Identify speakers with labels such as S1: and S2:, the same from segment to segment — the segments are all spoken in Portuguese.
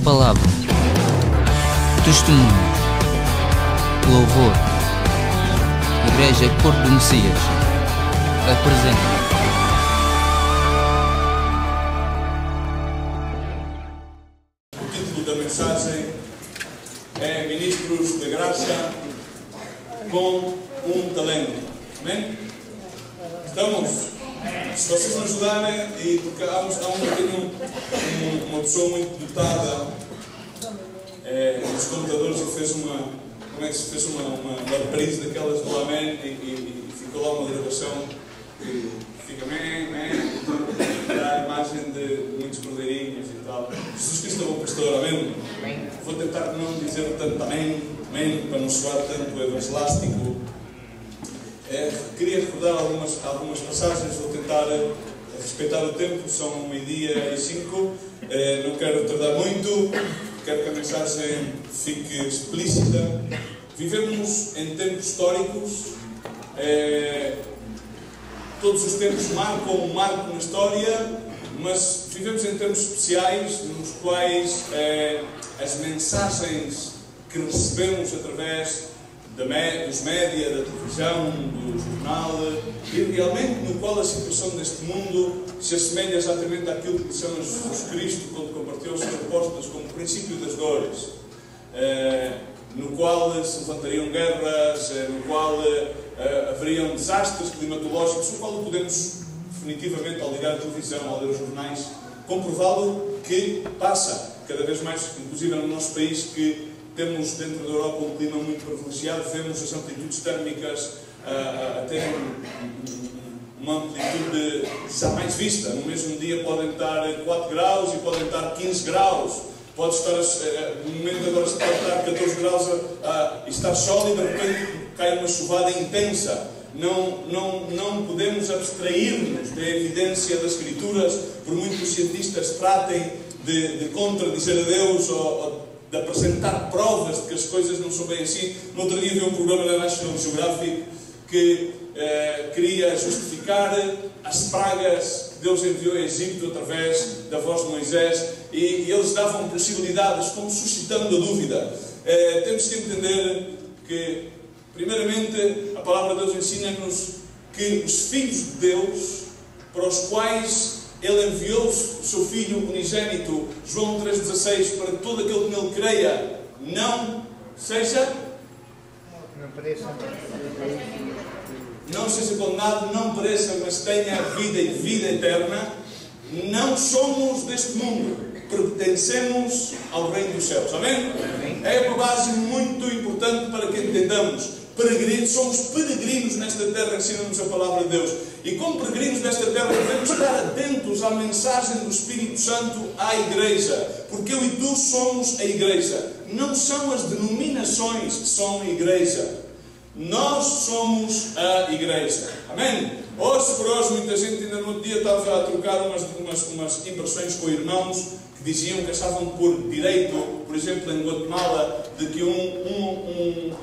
S1: palavra, testemunho, louvor. Igreja Corpo do Messias apresenta.
S2: O título da mensagem é Ministros da Graça com um talento. Amém? Estamos? Se vocês me ajudarem, e porque tenho uma pessoa muito dotada nos computadores e fez uma reprise daquelas do Amém e ficou lá uma gravação que fica dá a imagem de muitos cordeirinhos e tal. Jesus Cristo é o pastor, amém? Vou tentar não dizer tanto amém, para não soar tanto evangelástico. Queria recordar algumas passagens, vou tentar respeitar o tempo, são 12:05, não quero tardar muito, quero que a mensagem fique explícita. Vivemos em tempos históricos, todos os tempos marcam um marco na história, mas vivemos em tempos especiais, nos quais as mensagens que recebemos através dos média, da televisão, do jornal, e realmente no qual a situação deste mundo se assemelha exatamente àquilo que dissemos Jesus Cristo quando compartilhou os seus apóstolos como princípio das dores, no qual se levantariam guerras, no qual haveriam desastres climatológicos, no qual podemos definitivamente, ao ligar a televisão, ao ler os jornais, comprová-lo que passa cada vez mais, inclusive no nosso país, que temos dentro da Europa um clima muito privilegiado, vemos as amplitudes térmicas a terem uma amplitude jamais vista. No mesmo dia podem estar 4 graus e podem estar 15 graus. Pode estar, no momento agora se pode estar 14 graus e estar sol e de repente cai uma chuvada intensa. Não podemos abstrair-nos da evidência das Escrituras, por muito que os cientistas tratem de contradizer a Deus ou de apresentar provas de que as coisas não são bem assim. No outro dia vi um programa da National Geographic que queria justificar as pragas que Deus enviou ao Egito através da voz de Moisés, e eles davam possibilidades, como suscitando a dúvida. Temos que entender que, primeiramente, a palavra de Deus ensina-nos que os filhos de Deus, para os quais Ele enviou o seu Filho unigênito, João 3,16, para que todo aquele que nele creia não seja condenado, não pereça, mas tenha vida e vida eterna. Não somos deste mundo, pertencemos ao reino dos céus. Amém? É uma base muito importante para que entendamos. Peregrinos, somos peregrinos nesta terra, ensina-nos a palavra de Deus. E como peregrinos nesta terra devemos estar atentos à mensagem do Espírito Santo à Igreja, porque eu e tu somos a Igreja. Não são as denominações que são a Igreja. Nós somos a Igreja. Amém? Hoje por hoje, muita gente ainda no outro dia estava a trocar umas impressões com irmãos que diziam que achavam por direito, por exemplo, em Guatemala, de que um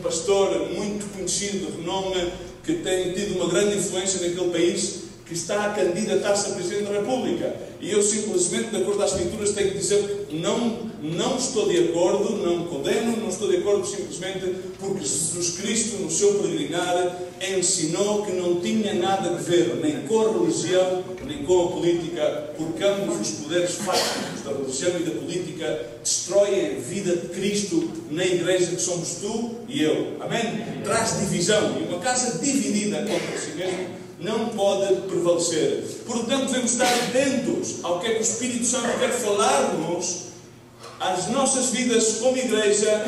S2: pastor muito conhecido, de renome, que tem tido uma grande influência naquele país, que está a candidatar-se a Presidente da República. E eu simplesmente, de acordo às Escrituras, tenho que dizer que não estou de acordo, não condeno, não estou de acordo simplesmente porque Jesus Cristo, no seu peregrinar, ensinou que não tinha nada a ver nem com a religião, nem com a política, porque ambos os poderes fáticos da religião e da política destroem a vida de Cristo na Igreja que somos tu e eu. Amém? Traz divisão. E uma casa dividida contra si mesmo não pode prevalecer. Portanto, devemos estar atentos ao que é que o Espírito Santo quer falar-nos às nossas vidas como Igreja,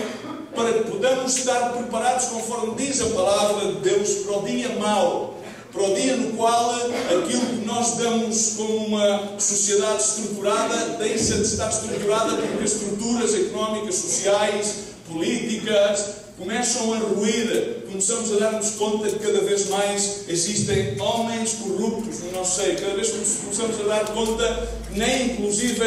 S2: para que podamos estar preparados, conforme diz a palavra de Deus, para o dia mau, para o dia no qual aquilo que nós damos como uma sociedade estruturada deixa de estar estruturada, porque as estruturas económicas, sociais, políticas começam a ruir. Começamos a dar-nos conta que cada vez mais existem homens corruptos no nosso seio. Cada vez começamos a dar conta que nem inclusive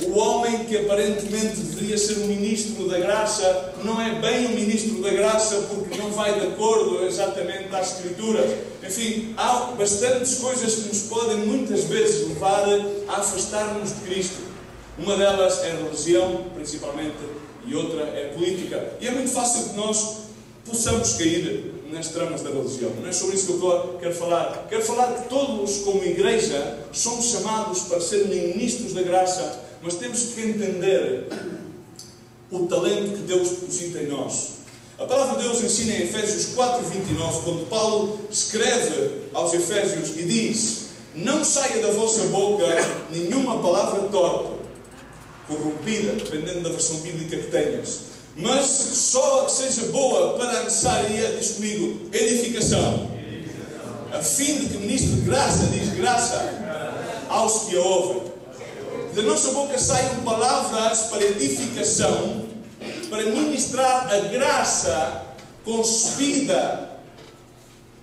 S2: o homem que aparentemente deveria ser um ministro da graça não é bem um ministro da graça, porque não vai de acordo exatamente às Escrituras. Enfim, há bastantes coisas que nos podem muitas vezes levar a afastar-nos de Cristo. Uma delas é a religião, principalmente, e outra é a política. E é muito fácil que nós possamos cair nas tramas da religião. Não é sobre isso que eu quero falar. Quero falar que todos, como igreja, somos chamados para ser ministros da graça, mas temos que entender o talento que Deus deposita em nós. A palavra de Deus ensina em Efésios 4:29, quando Paulo escreve aos Efésios e diz: não saia da vossa boca nenhuma palavra torta, corrompida, dependendo da versão bíblica que tenhas, mas só que seja boa para a necessária, diz comigo, edificação, a fim de que ministre graça, diz graça, aos que a ouvem. Da nossa boca saiam palavras para edificação, para ministrar a graça concebida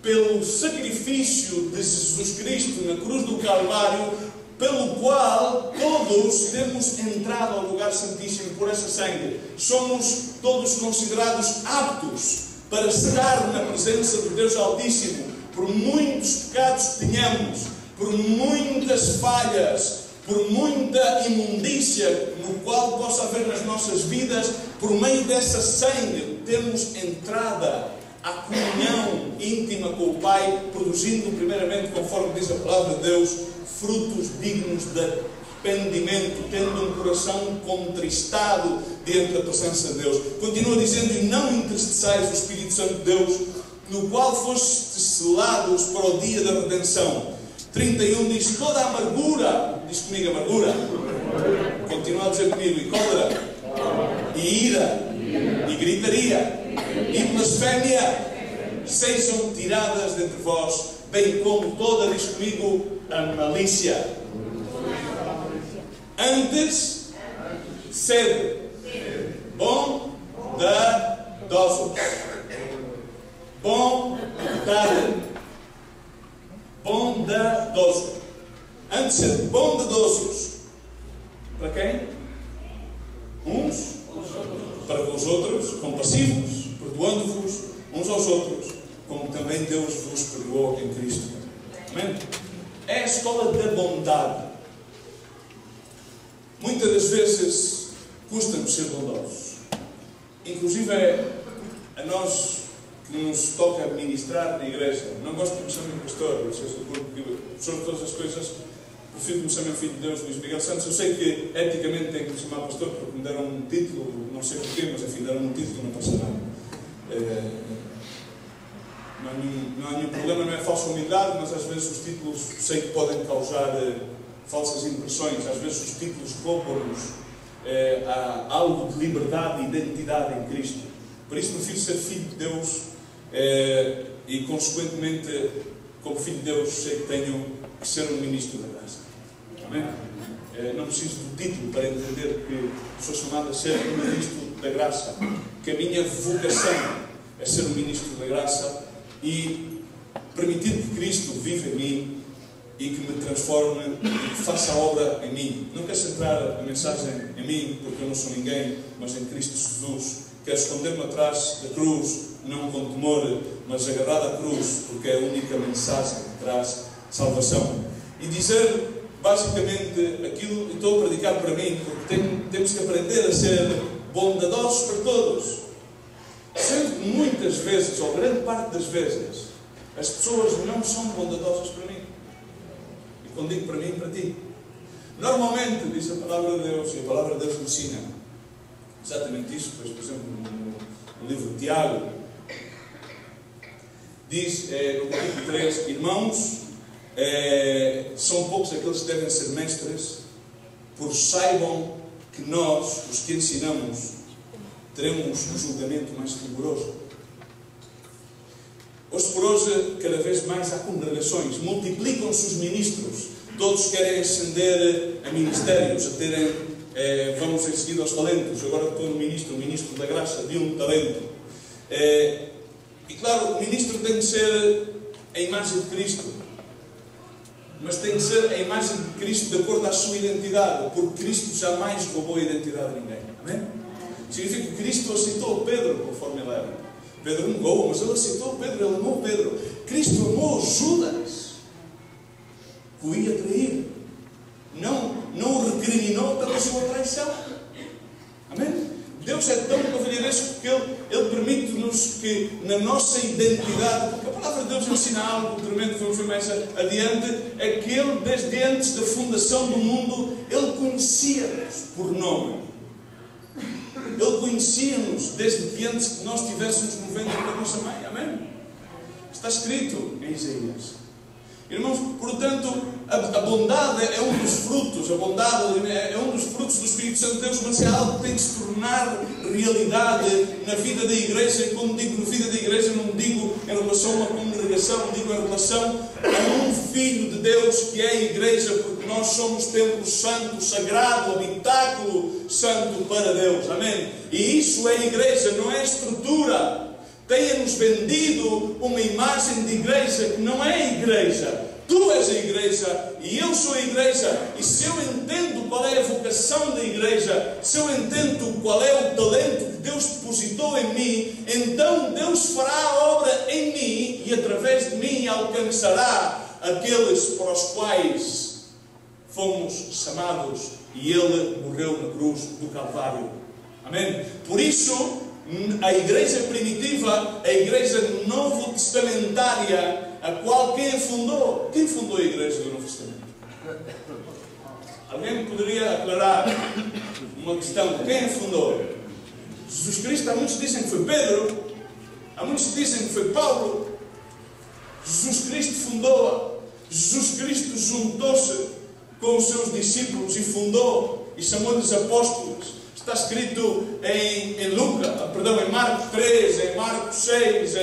S2: pelo sacrifício de Jesus Cristo na cruz do Calvário, pelo qual todos temos entrado ao lugar santíssimo por essa sangue. Somos todos considerados aptos para estar na presença do Deus Altíssimo, por muitos pecados que tenhamos, por muitas falhas, por muita imundícia no qual possa haver nas nossas vidas. Por meio dessa sangue temos entrada à comunhão íntima com o Pai, produzindo primeiramente, conforme diz a palavra de Deus, frutos dignos de arrependimento, tendo um coração contristado diante da presença de Deus. Continua dizendo: e não entristeçais o Espírito Santo de Deus, no qual fostes selados para o dia da redenção. 31 diz: toda a amargura, diz comigo amargura, continua a dizer comigo, e cólera, e ira, e gritaria, e blasfémia, sejam tiradas dentre vós, bem como toda, diz comigo, a malícia. Antes, sede bondadosos, bondade, bondadoso. Antes, sede bondadosos. Para quem? Uns para com os outros, compassivos, perdoando-vos uns aos outros, como também Deus vos perdoou em Cristo. Amém? É a escola da bondade. Muitas das vezes custa-nos ser bondosos. Inclusive a nós que nos toca administrar na igreja. Não gosto de me chamar pastor, professor de todas as coisas. Prefiro que me chamem filho de Deus, Luís Miguel Santos. Eu sei que eticamente tenho que me chamar pastor porque me deram um título, não sei porquê, mas enfim, deram um título, não passa nada. Não há nenhum problema, não é falsa humildade, mas às vezes os títulos sei que podem causar falsas impressões. Às vezes os títulos roubam-nos algo de liberdade e identidade em Cristo. Por isso prefiro ser filho de Deus e consequentemente, como filho de Deus, sei que tenho que ser um ministro da graça. Amém? Não preciso do título para entender que sou chamado a ser um ministro da graça, que a minha vocação é ser um ministro da graça e permitir que Cristo viva em mim e que me transforme e que faça a obra em mim. Não quero centrar a mensagem em mim, porque eu não sou ninguém, mas em Cristo Jesus. Quero esconder-me atrás da cruz, não com temor, mas agarrado à cruz, porque é a única mensagem que traz salvação. E dizer basicamente aquilo que estou a predicar para mim, porque temos que aprender a ser bondadosos para todos. Sendo que muitas vezes, ou grande parte das vezes, as pessoas não são bondadosas para mim. E quando digo para mim, para ti. Normalmente, diz a palavra de Deus, e a palavra de Deus ensina exatamente isso. Pois, por exemplo, no livro de Tiago, diz no capítulo 3, irmãos, são poucos aqueles que devem ser mestres, por saibam que nós, os que ensinamos, teremos um julgamento mais rigoroso. Hoje por hoje, cada vez mais há congregações, multiplicam-se os ministros, todos querem ascender a ministérios, a terem, vamos em seguida aos talentos. Agora estou no ministro da graça de um talento. E claro, o ministro tem de ser a imagem de Cristo, mas tem de ser a imagem de Cristo de acordo à sua identidade, porque Cristo jamais roubou a identidade de ninguém. Amém? Significa que Cristo aceitou Pedro, conforme ele era. Pedro negou, mas ele aceitou Pedro, ele amou Pedro. Cristo amou Judas, que o ia trair. Não o recriminou pela Deus ou a traição. Amém? Deus é tão cavalheiresco que Ele permite-nos que na nossa identidade, porque a palavra de Deus ensina algo tremendo, vamos ver mais adiante, é que Ele, desde antes da fundação do mundo, Ele conhecia-nos por nome. Ele conhecia-nos desde que antes que nós estivéssemos no ventre da nossa mãe. Amém? Está escrito em Isaías. Irmãos, portanto, a bondade é um dos frutos, a bondade é um dos frutos do Espírito Santo de Deus, mas é algo que tem de se tornar realidade na vida da igreja. E quando digo na vida da igreja, não digo em relação a uma congregação, digo em relação a um Filho de Deus que é a igreja, porque nós somos templo santo, sagrado, habitáculo santo para Deus. Amém? E isso é a igreja, não é a estrutura. Tenha-nos vendido uma imagem de igreja que não é a igreja. Tu és a igreja e eu sou a igreja. E se eu entendo qual é a vocação da igreja, se eu entendo qual é o talento que Deus depositou em mim, então Deus fará a obra em mim e através de mim alcançará aqueles para os quais fomos chamados. E Ele morreu na cruz do Calvário. Amém? Por isso, a igreja primitiva, a igreja novo testamentária, a qual quem fundou? Quem fundou a igreja do Novo Testamento? Alguém poderia aclarar uma questão? Quem a fundou? Jesus Cristo. Há muitos que dizem que foi Pedro, há muitos que dizem que foi Paulo. Jesus Cristo fundou-a. Jesus Cristo juntou-se com os seus discípulos e fundou e chamou-lhes apóstolos. Está escrito em Marcos 3, em Marcos 6,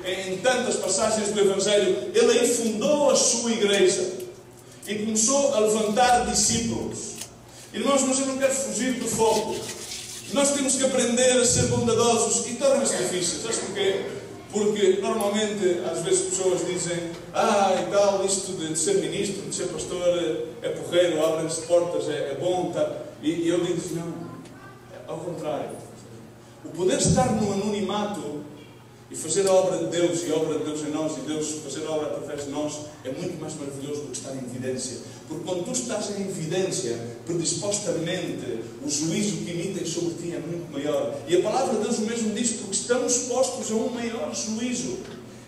S2: em tantas passagens do Evangelho. Ele aí fundou a sua igreja e começou a levantar discípulos. Irmãos, mas eu não quero fugir do foco. Nós temos que aprender a ser bondadosos e torna-se difícil. Sabes porquê? Porque normalmente, às vezes, pessoas dizem: e tal, isto de ser ministro, de ser pastor, é porreiro, abrem-se portas, é bom. Tá? E eu digo: não. Ao contrário, o poder estar no anonimato e fazer a obra de Deus e a obra de Deus em nós e Deus fazer a obra através de nós é muito mais maravilhoso do que estar em evidência. Porque quando tu estás em evidência, predispostamente, o juízo que emitem sobre ti é muito maior. E a palavra de Deus o mesmo diz, porque estamos postos a um maior juízo.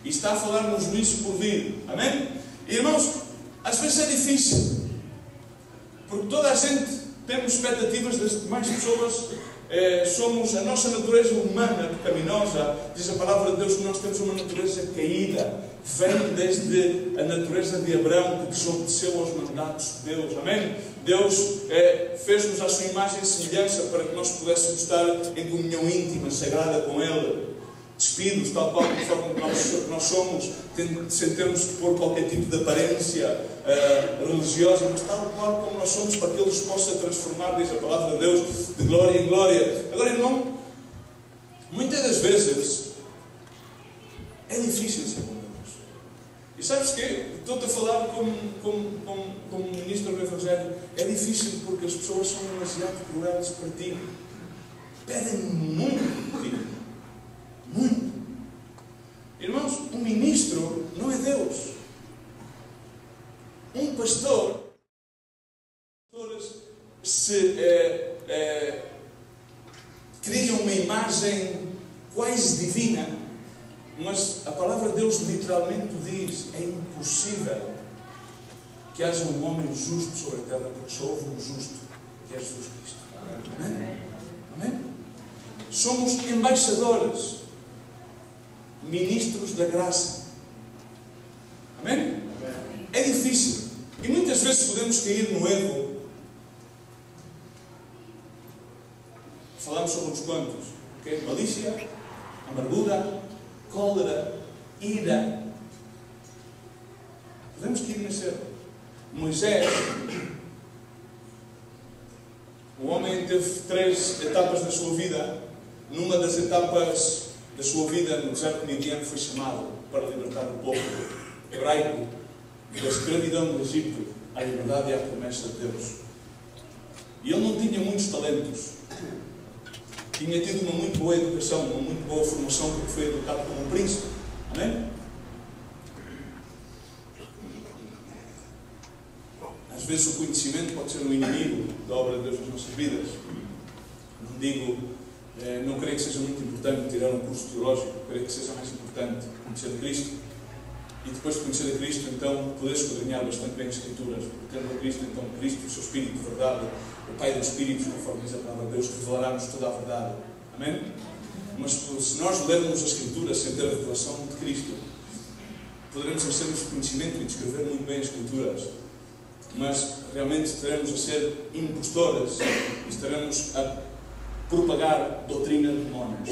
S2: E está a falar no juízo por vir. Amém? E, irmãos, às vezes é difícil. Porque toda a gente temos expectativas das demais pessoas. Somos a nossa natureza humana pecaminosa. Diz a palavra de Deus que nós temos uma natureza caída. Vem desde a natureza de Abraão, que desobedeceu aos mandatos de Deus. Amém? Deus fez-nos à sua imagem e semelhança para que nós pudéssemos estar em comunhão íntima, sagrada com Ele. Despidos, tal qual conforme nós somos, sem termos que pôr qualquer tipo de aparência religiosa, mas tal qual como nós somos, para que Ele nos possa transformar, diz a palavra de Deus, de glória em glória. Agora, irmão, muitas das vezes é difícil ser bondoso. E sabes o quê? Estou-te a falar como ministro do Evangelho. É difícil porque as pessoas são demasiado cruéis para ti. Pedem muito de ti. Muito. Irmãos, um ministro não é Deus. Um pastor criam uma imagem quase divina, mas a palavra de Deus literalmente diz: é impossível que haja um homem justo sobre a terra, porque só houve um justo, que é Jesus Cristo. Amém? Amém? Somos embaixadores, ministros da graça. Amém? É difícil. E muitas vezes podemos cair no erro. Falamos sobre uns quantos. Okay? Malícia, amargura, cólera, ira. Podemos cair nesse erro. Moisés, o homem teve 3 etapas na sua vida. Numa das etapas da sua vida no deserto de Midian foi chamado para libertar o povo hebraico da escravidão do Egito à liberdade e à promessa de Deus. E ele não tinha muitos talentos. Tinha tido uma muito boa educação, uma muito boa formação, porque foi educado como um príncipe. Amém? Às Às vezes o conhecimento pode ser um inimigo da obra de Deus nas nossas vidas. Não digo, não creio que seja muito importante tirar um curso teológico, creio que seja mais importante conhecer a Cristo. E depois de conhecer a Cristo, então, poder esquadrinhar bastante bem as Escrituras. Tendo a Cristo, então, Cristo, o seu Espírito de verdade, o Pai dos Espíritos, conforme diz a palavra de Deus, revelará-nos toda a verdade. Amém? Mas se nós lermos as Escrituras sem ter a revelação de Cristo, poderemos exercer o conhecimento e descrever muito bem as Escrituras, mas realmente estaremos a ser impostores e estaremos a propagar doutrina de demónios.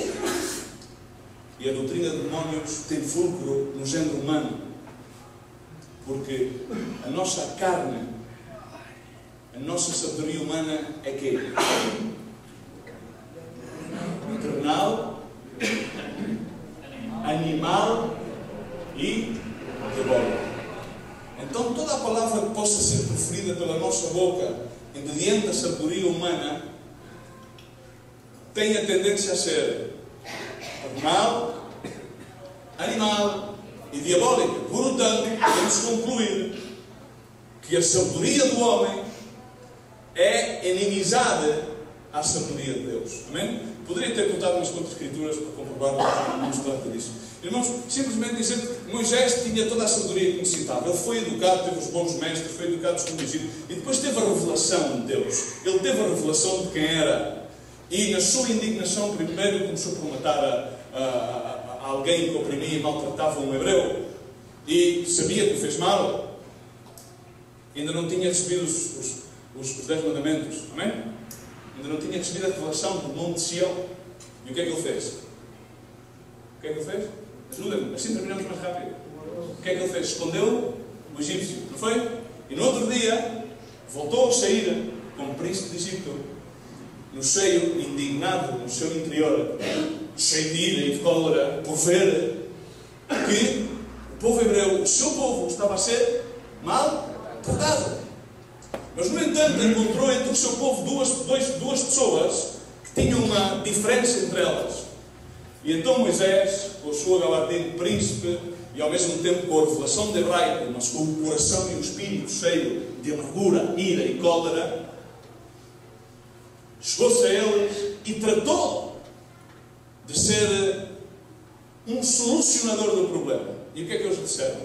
S2: E a doutrina de demónios tem fulcro no género humano, porque a nossa carne, a nossa sabedoria humana é quê? Carnal, animal e diabólico. Então toda a palavra que possa ser proferida pela nossa boca mediante a sabedoria humana tem a tendência a ser carnal, animal e diabólica. Portanto, podemos concluir que a sabedoria do homem é inimizade à sabedoria de Deus. Amém? Poderia ter contado umas quantas escrituras para comprovar que não se trata disso. Irmãos, simplesmente dizer que Moisés tinha toda a sabedoria que necessitava. Ele foi educado, teve os bons mestres, foi educado escondido e depois teve a revelação de Deus. Ele teve a revelação de quem era. E na sua indignação, primeiro começou por matar a alguém que oprimia e maltratava um hebreu. E sabia que o fez mal. Ainda não tinha recebido os 10 mandamentos. Amém? Ainda não tinha recebido a revelação do Monte de Sião. E o que é que ele fez? O que é que ele fez? Ajuda-me, assim terminamos mais rápido. O que é que ele fez? Escondeu o egípcio, não foi? E no outro dia, voltou a sair como príncipe de Egito, no seio, indignado no seu interior, cheio de ira e de cólera, por ver que o povo hebreu, o seu povo, estava a ser mal tratado. Mas, no entanto, encontrou entre o seu povo duas pessoas que tinham uma diferença entre elas. E então Moisés, com a sua gabardina de príncipe, e ao mesmo tempo com a revelação de hebraico, mas com o coração e o espírito cheio de amargura, ira e cólera, chegou-se a eles e tratou de ser um solucionador do problema. E o que é que eles disseram?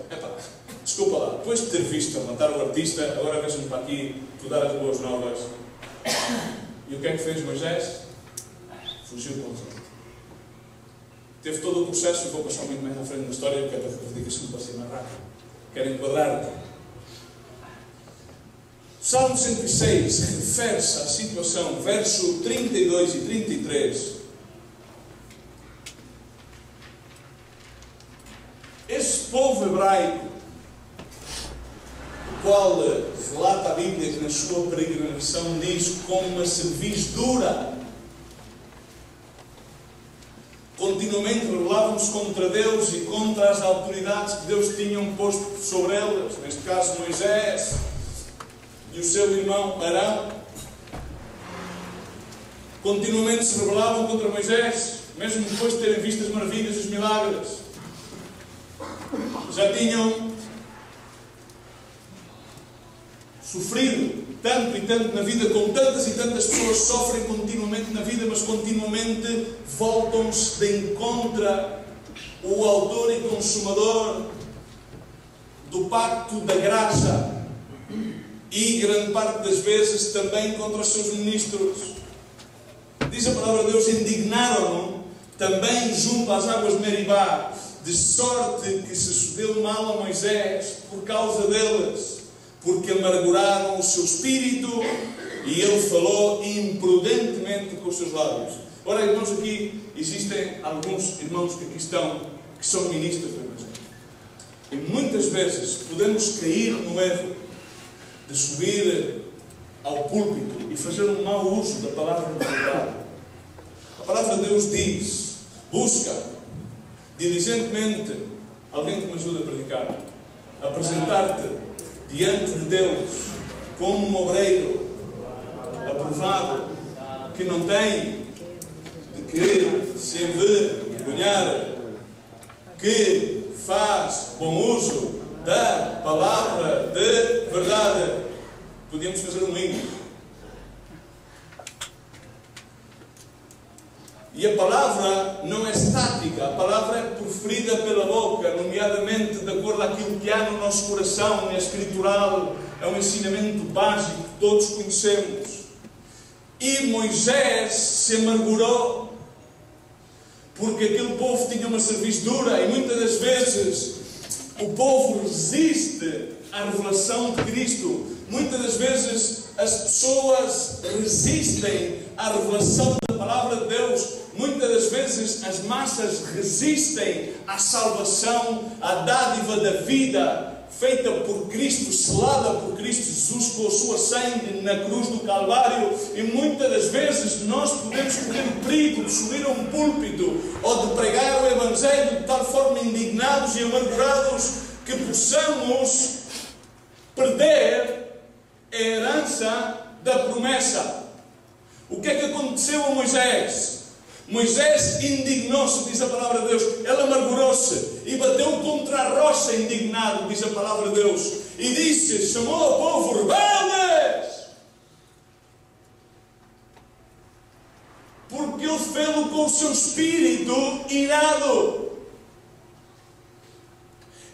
S2: Desculpa lá, depois de ter visto matar o artista, agora vens-me para aqui tu dar as boas novas. E o que é que fez Moisés? Fugiu para os outros. Teve todo o processo, e vou passar muito mais à frente na história, porque a predicação pode ser mais rápida. Quero enquadrar-te. O Salmo 106 refere-se à situação, verso 32 e 33. Esse povo hebraico, o qual relata a Bíblia que na sua peregrinação diz como uma cerviz dura, continuamente rebelavam-se contra Deus e contra as autoridades que Deus tinha posto sobre eles, neste caso Moisés e o seu irmão Arão. Continuamente se rebelavam contra Moisés, mesmo depois de terem visto as maravilhas e os milagres. Já tinham sofrido tanto e tanto na vida, como tantas e tantas pessoas sofrem continuamente na vida, mas continuamente voltam-se de encontro o autor e consumador do pacto da graça, e grande parte das vezes também contra os seus ministros. Diz a palavra de Deus: indignaram-no também junto às águas de Meribá, de sorte que se sucedeu mal a Moisés por causa deles, porque amarguraram o seu espírito e ele falou imprudentemente com os seus lábios. Ora, irmãos, aqui existem alguns irmãos que aqui estão, que são ministros do Evangelho. E muitas vezes podemos cair no erro de subir ao púlpito e fazer um mau uso da palavra de verdade. A palavra de Deus diz: busca diligentemente alguém que me ajude a predicar, apresentar-te diante de Deus como um obreiro aprovado, que não tem de que se envergonhar, que faz bom uso da palavra de verdade. Podíamos fazer um hino. E a palavra não é estática, a palavra é proferida pela boca, nomeadamente de acordo àquilo que há no nosso coração, é escritural, é um ensinamento básico que todos conhecemos. E Moisés se amargurou, porque aquele povo tinha uma servidura e muitas das vezes o povo resiste à revelação de Cristo. Muitas das vezes as pessoas resistem à revelação da palavra de Deus. Muitas das vezes as massas resistem à salvação, à dádiva da vida feita por Cristo, selada por Cristo Jesus com a sua sangue na cruz do Calvário. E muitas das vezes nós podemos correr o perigo de subir a um púlpito ou de pregar o Evangelho de tal forma indignados e amargurados que possamos perder a herança da promessa. O que é que aconteceu a Moisés? Moisés indignou-se, diz a palavra de Deus. Ele amargurou-se e bateu contra a rocha indignado, diz a palavra de Deus. E disse, chamou ao povo rebeldes, porque ele fez-o com o seu espírito irado.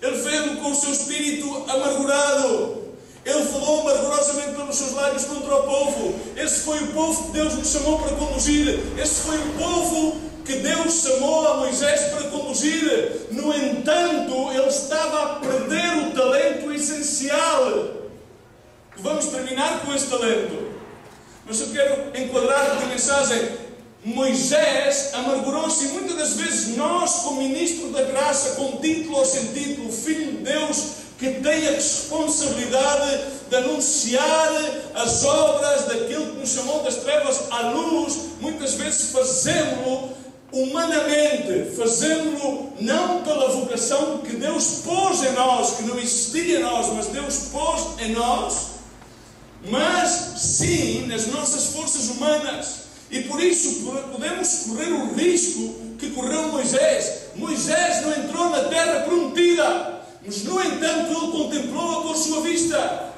S2: Ele fez-o com o seu espírito amargurado. Ele falou amargurosamente pelos seus lábios contra o povo. Esse foi o povo que Deus nos chamou para conduzir. Esse foi o povo que Deus chamou a Moisés para conduzir. No entanto, ele estava a perder o talento essencial. Vamos terminar com esse talento. Mas eu quero enquadrar a mensagem. Moisés amargurou-se, e muitas das vezes nós, como ministro da graça, com título ou sem título, filho de Deus, que tem a responsabilidade de anunciar as obras daquele que nos chamou das trevas à luz, muitas vezes fazemos-lo humanamente, fazemos-lo não pela vocação que Deus pôs em nós, que não existia em nós, mas Deus pôs em nós, mas sim nas nossas forças humanas. E por isso podemos correr o risco que correu Moisés. Moisés não entrou na terra prometida, mas no entanto ele contemplou-a com a sua vista.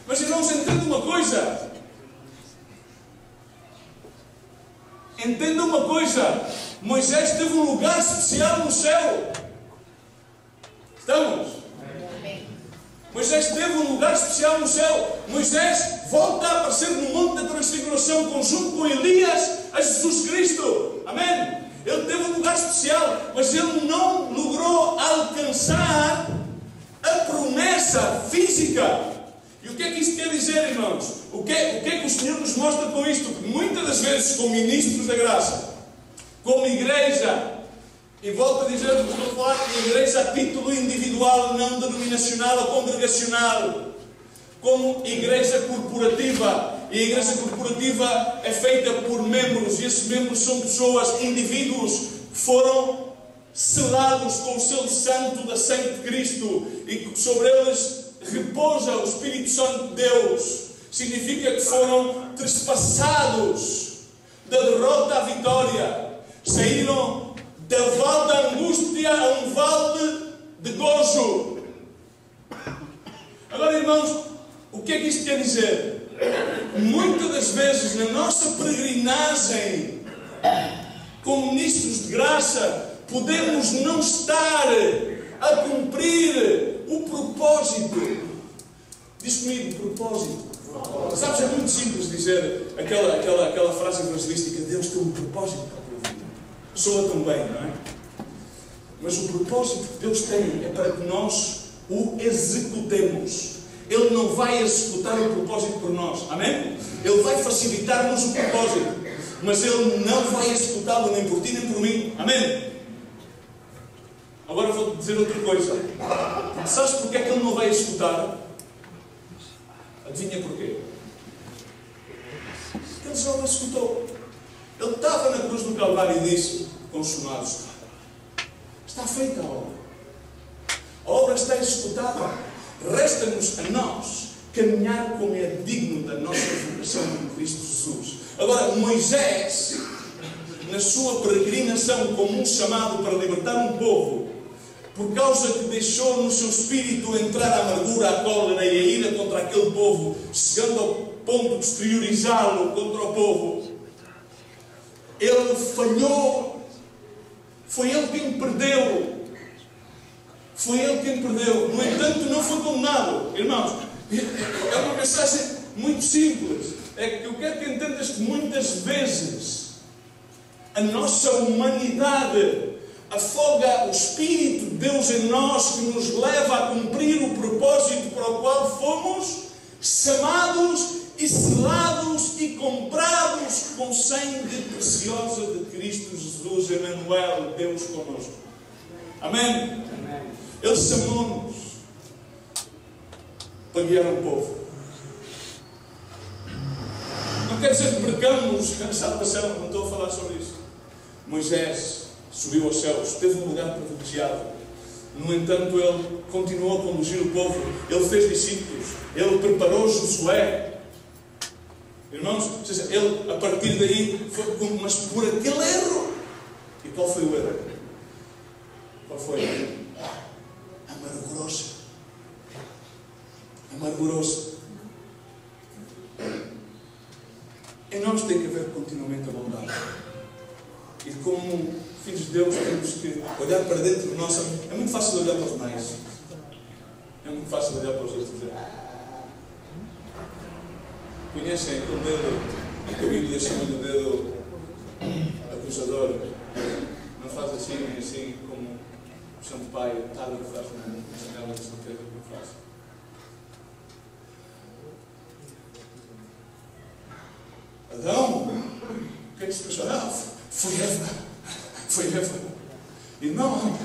S2: Mas irmãos, entenda uma coisa. Entenda uma coisa. Moisés teve um lugar especial no céu. Estamos? Moisés teve um lugar especial no céu. Moisés volta a aparecer no Monte da Transfiguração conjunto com Elias a Jesus Cristo. Amém? Ele teve um lugar especial, mas ele não logrou alcançar a promessa física. E o que é que isto quer dizer, irmãos? O que é que o Senhor nos mostra com isto? Que muitas das vezes, como ministros da graça, como igreja, e volto a dizer que estou a falar de igreja a título individual, não denominacional ou congregacional, como igreja corporativa. E a igreja corporativa é feita por membros, e esses membros são pessoas, indivíduos, que foram selados com o selo santo da sangue de Cristo, e que sobre eles repousa o Espírito Santo de Deus. Significa que foram trespassados da derrota à vitória, saíram da vale da angústia a um vale de gozo. Agora, irmãos, o que é que isto quer dizer? Muitas das vezes na nossa peregrinagem como ministros de graça podemos não estar a cumprir o propósito. Diz comigo, propósito. Sabes, é muito simples dizer aquela frase evangelística: Deus tem um propósito para a tua vida. Soa tão bem, não é? Mas o propósito que Deus tem é para que nós o executemos. Ele não vai executar o propósito por nós. Amém? Ele vai facilitar-nos o propósito, mas Ele não vai executá-lo nem por ti nem por mim. Amém? Agora vou-te dizer outra coisa. Sabes porque é que Ele não vai executar? Adivinha porquê? Porque Ele já o executou. Ele estava na cruz do Calvário e disse: consumado está. Está feita a obra. A obra está executada. Resta-nos a nós caminhar como é digno da nossa vocação em Cristo Jesus. Agora, Moisés, na sua peregrinação como um chamado para libertar um povo, por causa que deixou no seu espírito entrar a amargura, a cólera e a ira contra aquele povo, chegando ao ponto de exteriorizá-lo contra o povo, ele falhou. Foi ele quem perdeu. Foi ele quem perdeu. No entanto, não foi condenado. Irmãos, é uma mensagem muito simples. É que eu quero que entendas que muitas vezes a nossa humanidade afoga o Espírito de Deus em nós, que nos leva a cumprir o propósito para o qual fomos chamados e selados e comprados com sangue precioso de Cristo Jesus, Emmanuel, Deus conosco. Amém? Ele chamou-nos para guiar o povo. Não quer dizer que percamos a salvação, não estou a falar sobre isso. Moisés subiu aos céus, teve um lugar privilegiado. No entanto, ele continuou a conduzir o povo. Ele fez discípulos. Ele preparou Josué. Irmãos, ele a partir daí foi, mas por aquele erro. E qual foi o erro? Qual foi? Amargurou-se. Amargurou-se. Em nós tem que haver continuamente a bondade. E como filhos de Deus temos que olhar para dentro de nós. É muito fácil olhar para os demais. É muito fácil olhar para os outros e dizer: conhecem aquele dedo que a Bíblia chama de dedo acusador? Não faz assim, nem assim, como o Santo Pai está a faz na janela de São Pedro que faz. Adão, o que é que se passou? Foi Eva. Foi Eva. E não.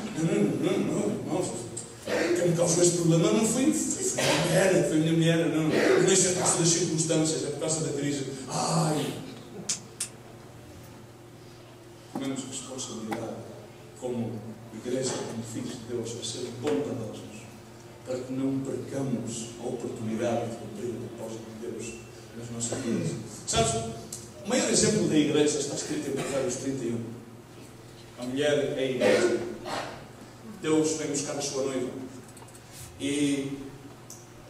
S2: Quem me causou este problema não foi a minha mulher, não. Não é por causa das circunstâncias, é por causa da crise. Tomemos responsabilidade como igreja, como filhos de Deus, para serem bondadosos, para que não percamos a oportunidade de cumprir o propósito de Deus nas nossas vidas. Sabes, o maior exemplo da igreja está escrito em Provérbios 31. A mulher é a igreja. Deus vem buscar a sua noiva. E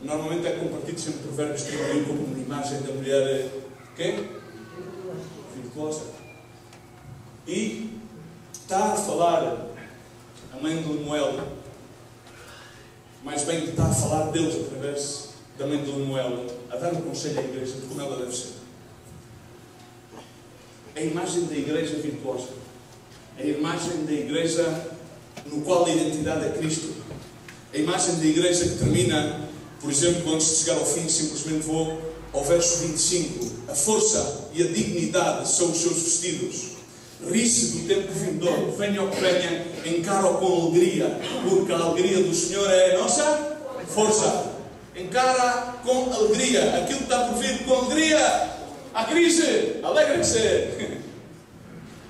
S2: normalmente é compartido sempre Provérbios 31 como uma imagem da mulher virtuosa. E está a falar a mãe de Lemuel, mais bem que está a falar Deus através da mãe de Lemuel, a dar um conselho à igreja de como ela deve ser. A imagem da igreja virtuosa, a imagem da igreja no qual a identidade é Cristo, a imagem da igreja que termina, por exemplo, antes de chegar ao fim, simplesmente vou ao verso 25: a força e a dignidade são os seus vestidos. Ri-se do tempo vindouro, venha o que venha, encara-o com alegria, porque a alegria do Senhor é a nossa força. Encara com alegria aquilo que está por vir, com alegria. A crise, alegrem-se.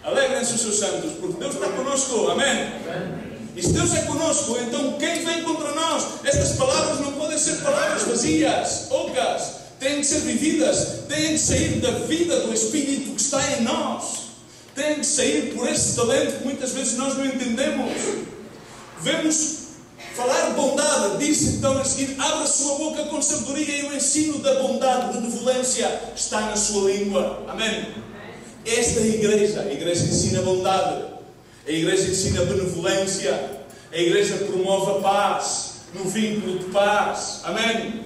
S2: Alegrem-se os seus santos, porque Deus está conosco. Amém? E se Deus é conosco, então quem vem contra nós? Estas palavras não podem ser palavras vazias, ocas. Têm que ser vividas, têm que sair da vida do Espírito que está em nós. Têm que sair por esse talento que muitas vezes nós não entendemos. Devemos falar bondade. Diz então a seguir: abra a sua boca com sabedoria, e o ensino da bondade, de benevolência, está na sua língua. Amém? Esta é a igreja ensina bondade, a igreja ensina benevolência, a igreja promove a paz, no vínculo de paz. Amém?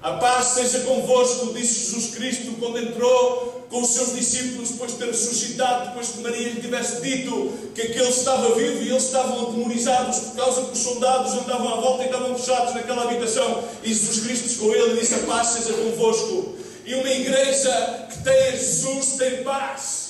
S2: A paz seja convosco, disse Jesus Cristo quando entrou com os seus discípulos, depois de ter ressuscitado, depois que Maria lhe tivesse dito que aquele estava vivo, e eles estavam atemorizados por causa que os soldados andavam à volta e estavam fechados naquela habitação. E Jesus Cristo chegou a ele e disse: a paz seja convosco. E uma igreja que tem a Jesus tem paz.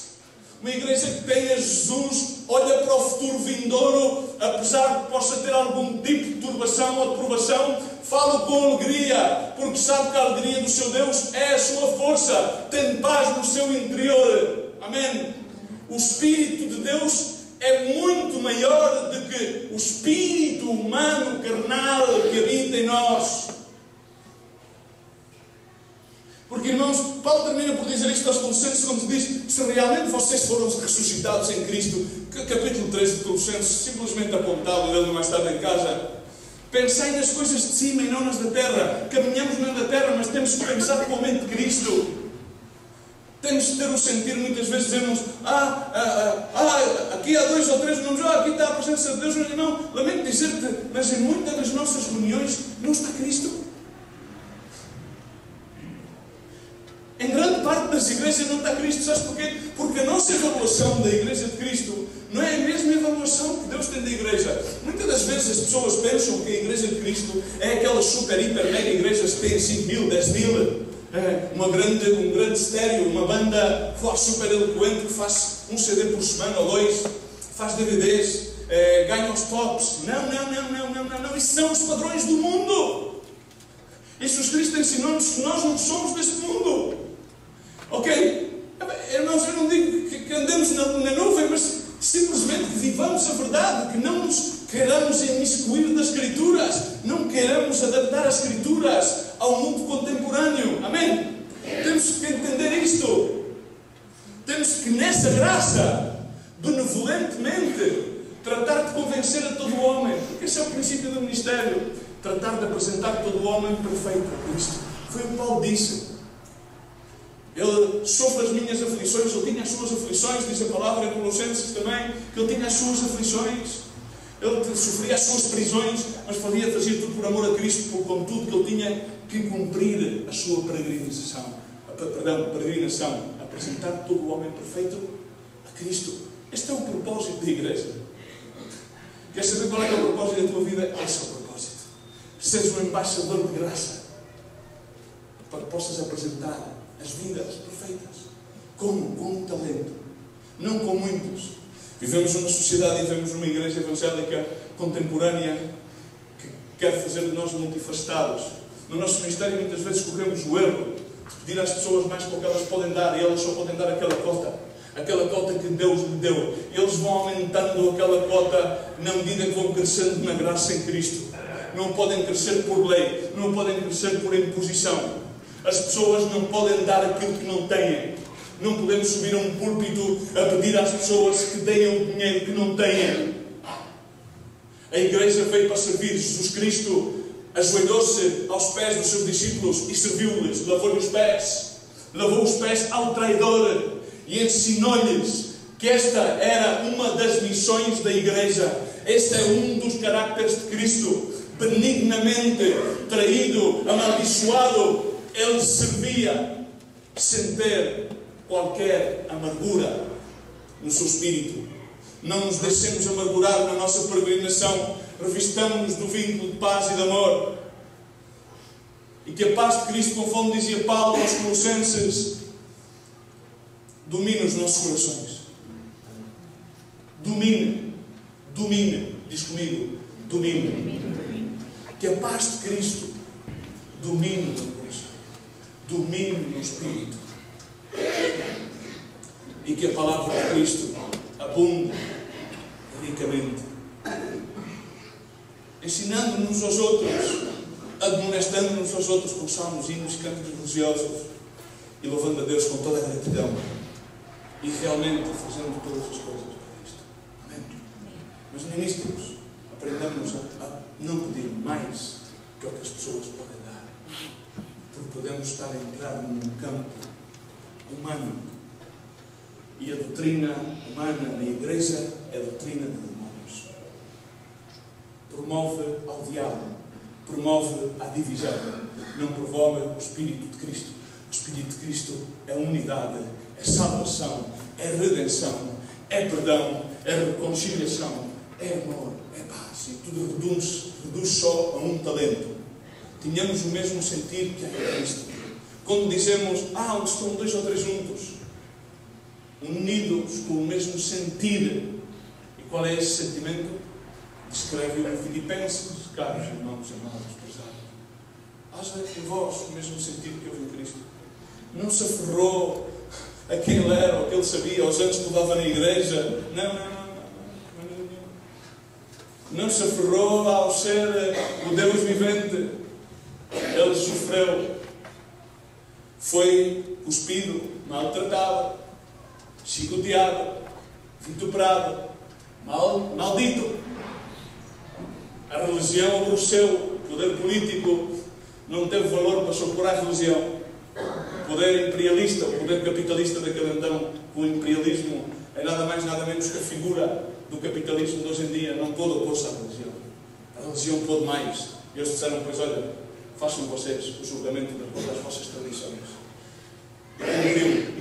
S2: Uma igreja que tem a Jesus olha para o futuro vindouro, apesar de que possa ter algum tipo de turbação ou de provação, fala com alegria, porque sabe que a alegria do seu Deus é a sua força, tem paz no seu interior. Amém? O Espírito de Deus é muito maior do que o espírito humano carnal que habita em nós. Porque, irmãos, Paulo termina por dizer isto aos Colossenses quando diz: se realmente vocês foram ressuscitados em Cristo, capítulo 13 de Colossenses, simplesmente apontado e dando mais tarde em casa, pensai nas coisas de cima e não nas da terra. Caminhamos na da terra, mas temos que pensar com a mente de Cristo. Temos de ter o sentir, muitas vezes dizemos: aqui há 2 ou 3 nomes, aqui está a presença de Deus. Não, lamento dizer-te, mas em muitas das nossas reuniões não está Cristo. Em grande parte das igrejas não está Cristo. Sabes porquê? Porque a nossa avaliação da igreja de Cristo não é a mesma avaliação que Deus tem da igreja. Muitas das vezes as pessoas pensam que a igreja de Cristo é aquelas super, hiper, mega igrejas que têm 5 mil, 10 mil, um grande estéreo, uma banda super eloquente que faz um CD por semana ou 2, faz DVDs, ganha os tops. Não. Isso são os padrões do mundo. Jesus Cristo ensinou-nos que nós não somos deste mundo. Ok? Irmãos, eu não digo que andemos na nuvem, mas simplesmente que vivamos a verdade, que não nos queiramos imiscuir das Escrituras, não queiramos adaptar as Escrituras ao mundo contemporâneo. Amém? Temos que entender isto. Temos que, nessa graça, benevolentemente, tratar de convencer a todo o homem. Porque esse é o princípio do ministério. Tratar de apresentar todo o homem perfeito a Cristo. Foi o que Paulo disse. Ele sofre as minhas aflições, ele tinha as suas aflições, diz a palavra em Colossenses também, que ele tinha as suas aflições, ele sofria as suas prisões, mas fazia tudo por amor a Cristo, contudo que ele tinha que cumprir a sua peregrinação, apresentar todo o homem perfeito a Cristo. Este é o propósito da igreja. Queres saber qual é o propósito da tua vida? Esse é o propósito. Seres um embaixador de graça, para que possas apresentar as vidas perfeitas. Como? Com um talento. Não com muitos. Vivemos numa sociedade e vivemos numa igreja evangélica contemporânea que quer fazer de nós multifacetados. No nosso ministério muitas vezes corremos o erro de pedir às pessoas mais para o que elas podem dar, e elas só podem dar aquela cota que Deus lhe deu. Eles vão aumentando aquela cota na medida que vão crescendo na graça em Cristo. Não podem crescer por lei, não podem crescer por imposição. As pessoas não podem dar aquilo que não têm. Não podemos subir a um púlpito a pedir às pessoas que deem o dinheiro que não têm. A igreja veio para servir. Jesus Cristo ajoelhou-se aos pés dos seus discípulos e serviu-lhes, lavou-lhe os pés. Lavou os pés ao traidor e ensinou-lhes que esta era uma das missões da igreja. Este é um dos caracteres de Cristo. Benignamente traído, amaldiçoado, ele servia sem ter qualquer amargura no seu espírito. Não nos deixemos amargurar na nossa peregrinação. Revistamos-nos do vínculo de paz e de amor. E que a paz de Cristo, conforme dizia Paulo aos Colossenses, domine os nossos corações. Domine. Diz comigo. Domine. Que a paz de Cristo domine o teu coração. Domine o espírito. E que a palavra de Cristo abunde ricamente. Ensinando-nos aos outros, admoestando-nos aos outros com salmos, hinos, cânticos religiosos e louvando a Deus com toda a gratidão e realmente fazendo todas as coisas para isto. Amém? Mas no início aprendamos a não pedir mais que o que as pessoas podem dar, porque podemos estar a entrar num campo humano, e a doutrina humana na igreja é a doutrina de demónios. Promove ao diabo, promove à divisão, não promove o Espírito de Cristo. O Espírito de Cristo é unidade, é salvação, é redenção, é perdão, é reconciliação, é amor, é paz. E tudo reduz só a um talento. Tínhamos o mesmo sentir que é Cristo. Quando dizemos, onde estão 2 ou 3 juntos, unidos com o mesmo sentir. E qual é esse sentimento? Descreve o Filipenses, caros irmãos amados, prezados. Haja em vós o mesmo sentido que houve em Cristo. Não se aferrou a quem ele era, ou que ele sabia, aos anos que levava na igreja. Não se aferrou ao ser o Deus vivente. Ele sofreu. foi cuspido, maltratado, chicoteado, vituperado, maldito. A religião aborreceu, o poder político não teve valor para socorrer a religião. O poder imperialista, o poder capitalista daquele então, o imperialismo é nada mais nada menos que a figura do capitalismo de hoje em dia, não pôde opor-se à religião. A religião pôde mais. E eles disseram, pois olha, façam vocês o julgamento de acordo às vossas tradições. E cumpriu,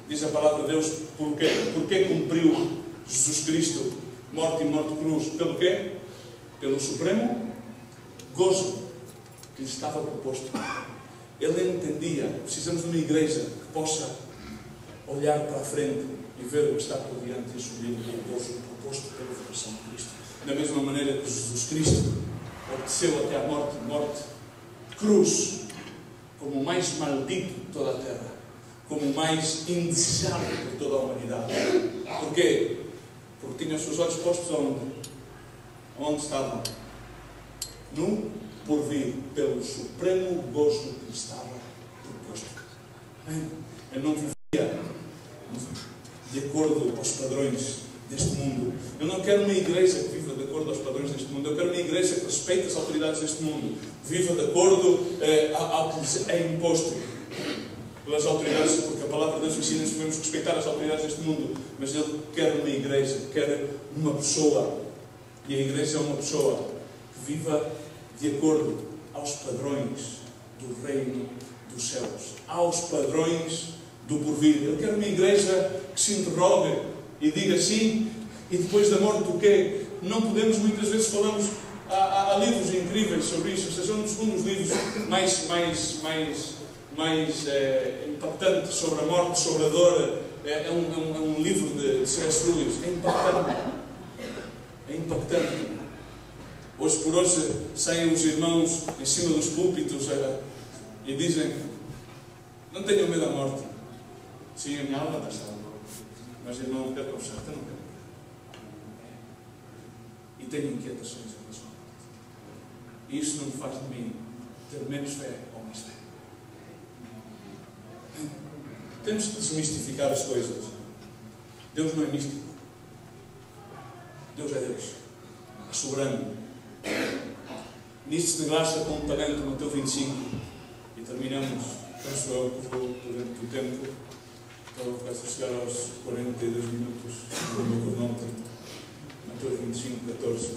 S2: diz a palavra de Deus, porquê? Porquê cumpriu Jesus Cristo morte e morte de cruz? Pelo quê? Pelo supremo gozo que lhe estava proposto. Ele entendia, precisamos de uma igreja que possa olhar para a frente e ver o que está por diante e assumir o gozo proposto pela vocação de Cristo. Da mesma maneira que Jesus Cristo obedeceu até à morte de cruz, como o mais maldito de toda a terra, como o mais indesejável por toda a humanidade. Porquê? Porque tinha os seus olhos postos aonde? Onde estavam? No porvir, pelo supremo gozo que lhe estava proposto. Ele não vivia de acordo aos padrões deste mundo. Eu não quero uma igreja que viva de acordo aos padrões deste mundo. Eu quero uma igreja que respeite as autoridades deste mundo. Viva de acordo ao que é imposto pelas autoridades, porque a palavra de Deus ensina que devemos respeitar as autoridades deste mundo. Mas Ele quer uma igreja, quer uma pessoa. E a igreja é uma pessoa que viva de acordo aos padrões do reino dos céus, aos padrões do porvir. Ele quer uma igreja que se interrogue e diga sim, e depois da morte do quê? Não podemos, muitas vezes falamos, há livros incríveis sobre isso, ou seja, um dos livros mais impactantes sobre a morte, sobre a dor, é um livro de C.S. Lewis. É impactante. É impactante. Hoje por hoje saem os irmãos em cima dos púlpitos e dizem: não tenham medo da morte. Sim, a minha alma está salva. Mas irmão, não quero confessar, eu não quero. E tenho inquietações em relação à morte. E isso não me faz de mim ter menos fé ou mais fé. Temos que desmistificar as coisas. Deus não é místico. Deus é Deus. É soberano. Nisto de graça, com um talento, Mateus 25, e terminamos, penso eu, durante o tempo, então começo a chegar aos 42 minutos do meu cronómetro, Mateus 25, 14,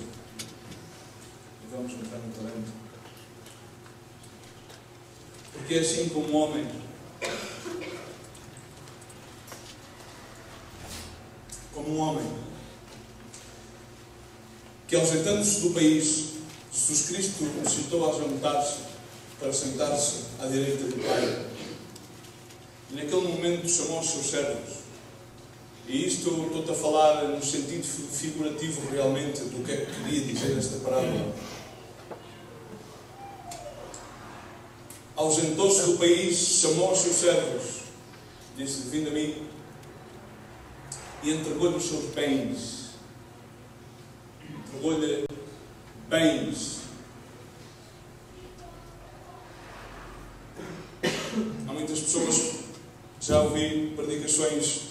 S2: e vamos entrar no talento. Porque assim como um homem que, ausentando-se do país, Jesus Cristo suscitou a juntar-se para sentar-se à direita do Pai. E naquele momento chamou os seus servos. E isto estou-te a falar no sentido figurativo realmente do que é que queria dizer esta parábola. Ausentou-se do país, chamou os seus servos, disse: vinde a mim, e entregou-lhe os seus bens. Entregou-lhe bens. Há muitas pessoas, já ouvi predicações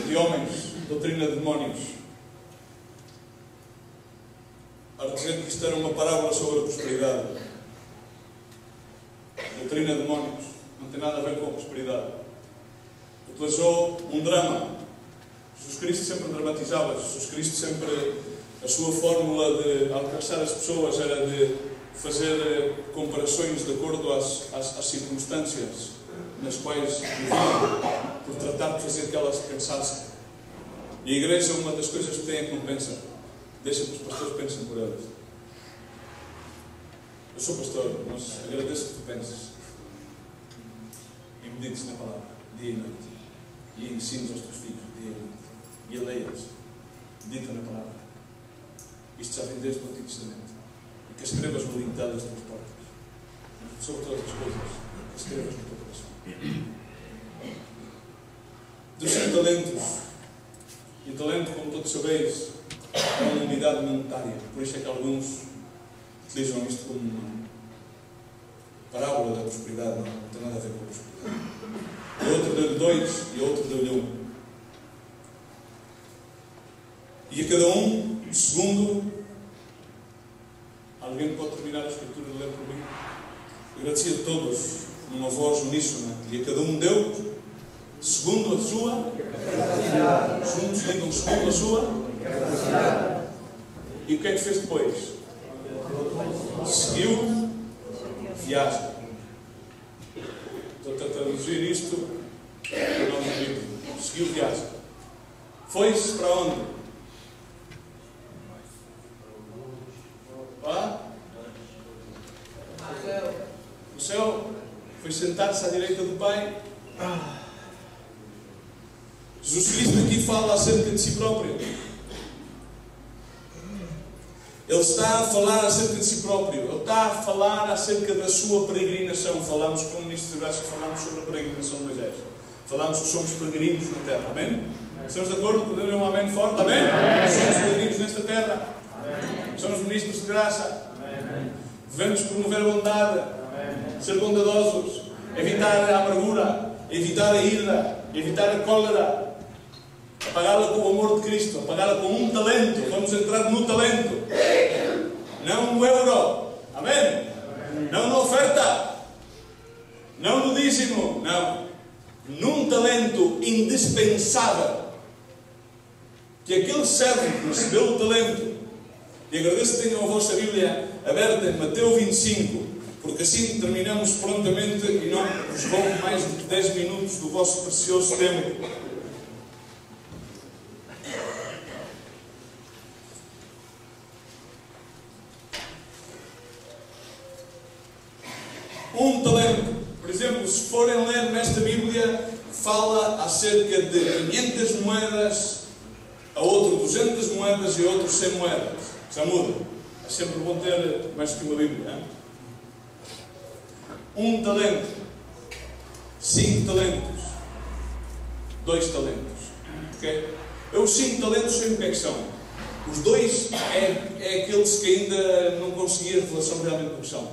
S2: de homens, doutrina de demónios, para dizer que isto era uma parábola sobre a prosperidade. Doutrina de demónios não tem nada a ver com a prosperidade. Utilizou um drama. Jesus Cristo sempre dramatizava. Jesus Cristo sempre, a sua fórmula de alcançar as pessoas era de fazer comparações de acordo às circunstâncias nas quais viviam, por tratar de fazer que elas pensassem. E a igreja, uma das coisas que tem é que não pensa. Deixa que os pastores pensem por elas. Eu sou pastor, mas agradeço que tu penses e medites na palavra, dia e noite, e ensines aos teus filhos, dia e noite, e a leia-os, medita na palavra. Isto já vem desde o Antigo Testamento. E que escrevas no lintel das tuas portas, sobre todas as coisas, que escrevas no teu coração. Dos 100 talentos, e o talento, como todos sabeis, é uma unidade monetária. Por isso é que alguns utilizam isto parábola da prosperidade, não tem nada a ver com a prosperidade. E outro deu-lhe 2 e outro deu-lhe 1. E a cada um, segundo... Alguém pode terminar a escritura de ler por mim? Agradecia a todos, numa voz uníssona. E a cada um deu, segundo a sua capacidade. Segundo a sua capacidade. E o que é que fez depois? Seguiu viagem. Estou a traduzir isto para não me. Seguiu viagem. Foi-se para onde? O céu. Foi sentar-se à direita do Pai. Jesus Cristo aqui fala acerca de si próprio. Ele está a falar acerca de si próprio. Ele está a falar acerca da sua peregrinação. Falámos com o Ministro de Graça, falámos sobre a peregrinação de Moisés. Falámos que somos peregrinos na terra. Amém? Estamos de acordo? Podemos dar um amém forte? Amém? Somos peregrinos nesta terra. Somos ministros de graça. Devemos promover a bondade, ser bondadosos, evitar a amargura, evitar a ira, evitar a cólera, apagá-la com o amor de Cristo, apagá-la com um talento. Vamos entrar no talento, não no euro. Amém? Não na oferta, não no dízimo, não. Num talento indispensável, que aquele servo que recebeu o talento. E agradeço que tenham a vossa Bíblia aberta em Mateus 25, porque assim terminamos prontamente e não vos roubo mais de 10 minutos do vosso precioso tempo. Um talento. Por exemplo, se forem ler nesta Bíblia, fala acerca de 500 moedas, a outro 200 moedas e a outro 100 moedas. Já muda. É sempre bom ter mais que uma Bíblia. Hein? Um talento. 5 talentos. 2 talentos. Okay? Os 5 talentos sei o que é que são. Os 2 é aqueles que ainda não consegui a revelação realmente do que são.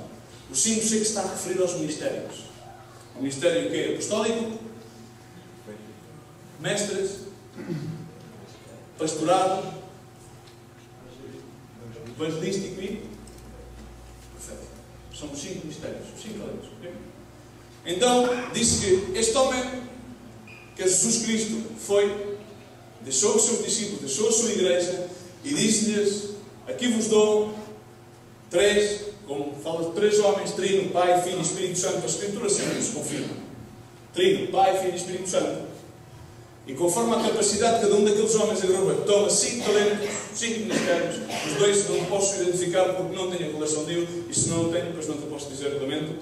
S2: Os 5 sei que está a referir aos ministérios. O ministério que é apostólico, mestres, pastorado, evangelístico e profético. São os 5 mistérios, os 5 talentos. Okay? Então, disse que este homem, que é Jesus Cristo, foi, deixou os seus discípulos, deixou a sua igreja e disse-lhes: aqui vos dou 3, como fala de 3 homens, Trino, Pai, Filho e Espírito Santo. A Escritura sempre nos confirma. Trino, Pai, Filho e Espírito Santo. E conforme a capacidade de cada um daqueles homens, a grupa toma 5 talentos, 5 ministérios. Os 2 não posso identificar porque não tenho a revelação de Deus, e se não o tenho, depois não te posso dizer, lamento.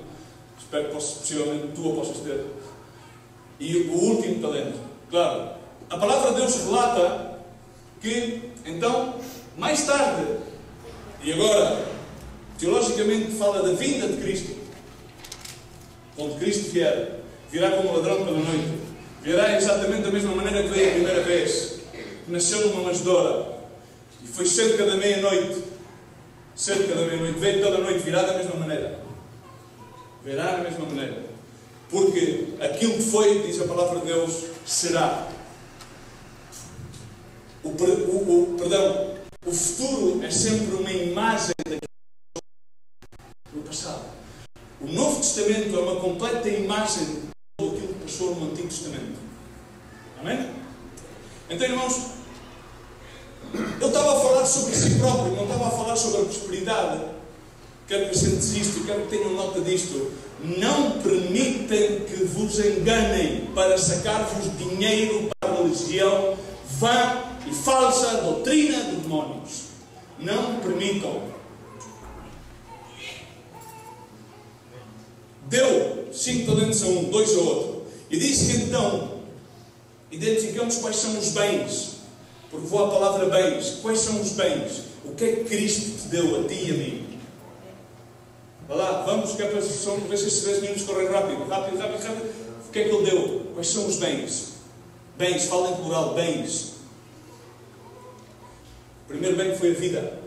S2: Espero que possivelmente tu a possas ter. E o último talento. Claro, a palavra de Deus relata que, então, mais tarde, e agora, teologicamente fala da vinda de Cristo. Quando Cristo vier, virá como ladrão pela noite. Virá exatamente da mesma maneira que veio a primeira vez. Nasceu numa manjedoura. E foi cerca da meia-noite. Cerca da meia-noite. Veio toda a noite. Virá da mesma maneira. Virá da mesma maneira. Porque aquilo que foi, diz a palavra de Deus, será. O futuro é sempre uma imagem do passado. O Novo Testamento é uma completa imagem de tudo aquilo que passou no Antigo Testamento. Amém? Então, irmãos, ele estava a falar sobre si próprio, não estava a falar sobre a prosperidade. Quero que sentes isto, quero que tenham nota disto. Não permitem que vos enganem para sacar-vos dinheiro para a religião vã e falsa doutrina de demónios. Não permitam. Deu 5 talentos a um, 2 a outro. E disse que então identificamos quais são os bens. Porque vou à palavra bens. Quais são os bens? O que é que Cristo te deu a ti e a mim? Vá lá, vamos, que é para ver se estes 10 minutos correm rápido. Rápido. O que é que Ele deu? Quais são os bens? Bens, fala em plural, bens. O primeiro bem foi a vida.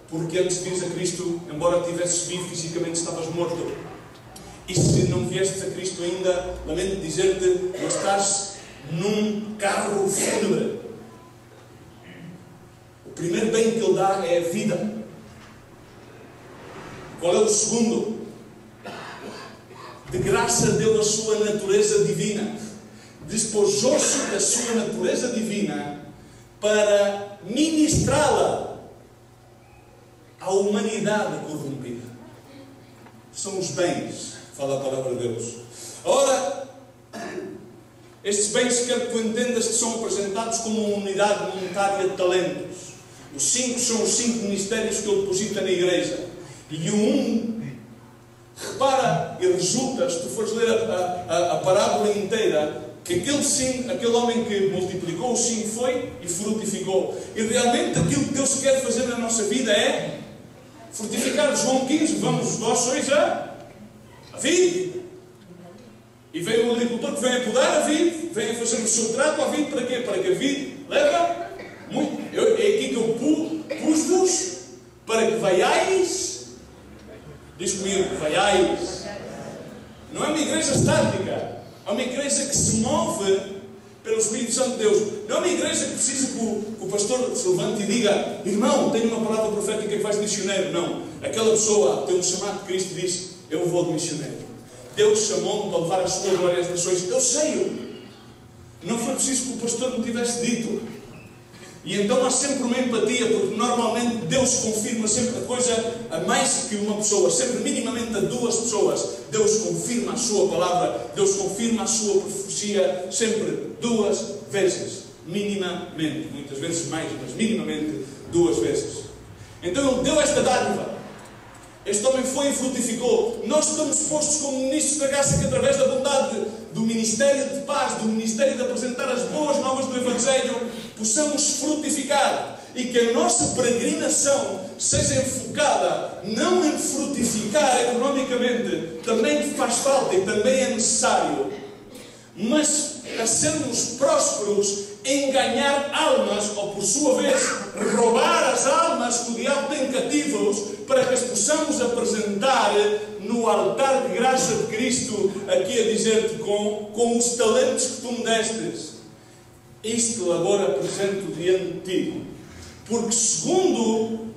S2: Porque antes de vires a Cristo, embora estivesses vivo, fisicamente estavas morto. E se não viestes a Cristo ainda, lamento dizer-te, não estás num carro fúnebre. O primeiro bem que Ele dá é a vida. Qual é o segundo? De graça deu a sua natureza divina. Despojou-se da sua natureza divina para ministrá-la à humanidade corrompida. São os bens, fala a palavra de Deus. Ora, estes bens, quero que tu entendas que são apresentados como uma unidade monetária de talentos. Os 5 são os 5 ministérios que Ele deposita na igreja. E o repara e resulta, se tu fores ler a parábola inteira, que aquele homem que multiplicou os 5 foi e frutificou. E realmente aquilo que Deus quer fazer na nossa vida é frutificar. João 15, vós sois a vide. E vem o agricultor que vem a podar a vide, vem a fazer o seu trato à vide, para quê? Para que a vide leva muito. É aqui que eu pus-vos para que vaiais. Diz comigo, vaiais. Não é uma igreja estática. É uma igreja que se move pelo Espírito Santo de Deus. Não é uma igreja que precisa que o pastor se levante e diga: irmão, tenho uma palavra profética que vais de missioneiro. Não. Aquela pessoa tem um chamado de Cristo e diz: eu vou de missioneiro. Deus chamou-me para levar a sua glória às nações. Eu sei. Não foi preciso que o pastor me tivesse dito. E então há sempre uma empatia, porque normalmente Deus confirma sempre a coisa a mais que uma pessoa, sempre minimamente a 2 pessoas. Deus confirma a sua palavra, Deus confirma a sua profecia, sempre 2 vezes, minimamente. Muitas vezes mais, mas minimamente 2 vezes. Então Ele deu esta dádiva. Este homem foi e frutificou. Nós estamos postos como ministros da graça que, através da bondade do ministério de paz, do ministério de apresentar as boas novas do Evangelho, possamos frutificar. E que a nossa peregrinação seja enfocada não em frutificar economicamente, também faz falta e também é necessário, mas a sermos prósperos em ganhar almas, ou por sua vez roubar as almas que o diabo tem cativos, para que as possamos apresentar no altar de graça de Cristo, aqui a dizer-te com os talentos que tu me destes. Isto agora apresento diante de ti, porque segundo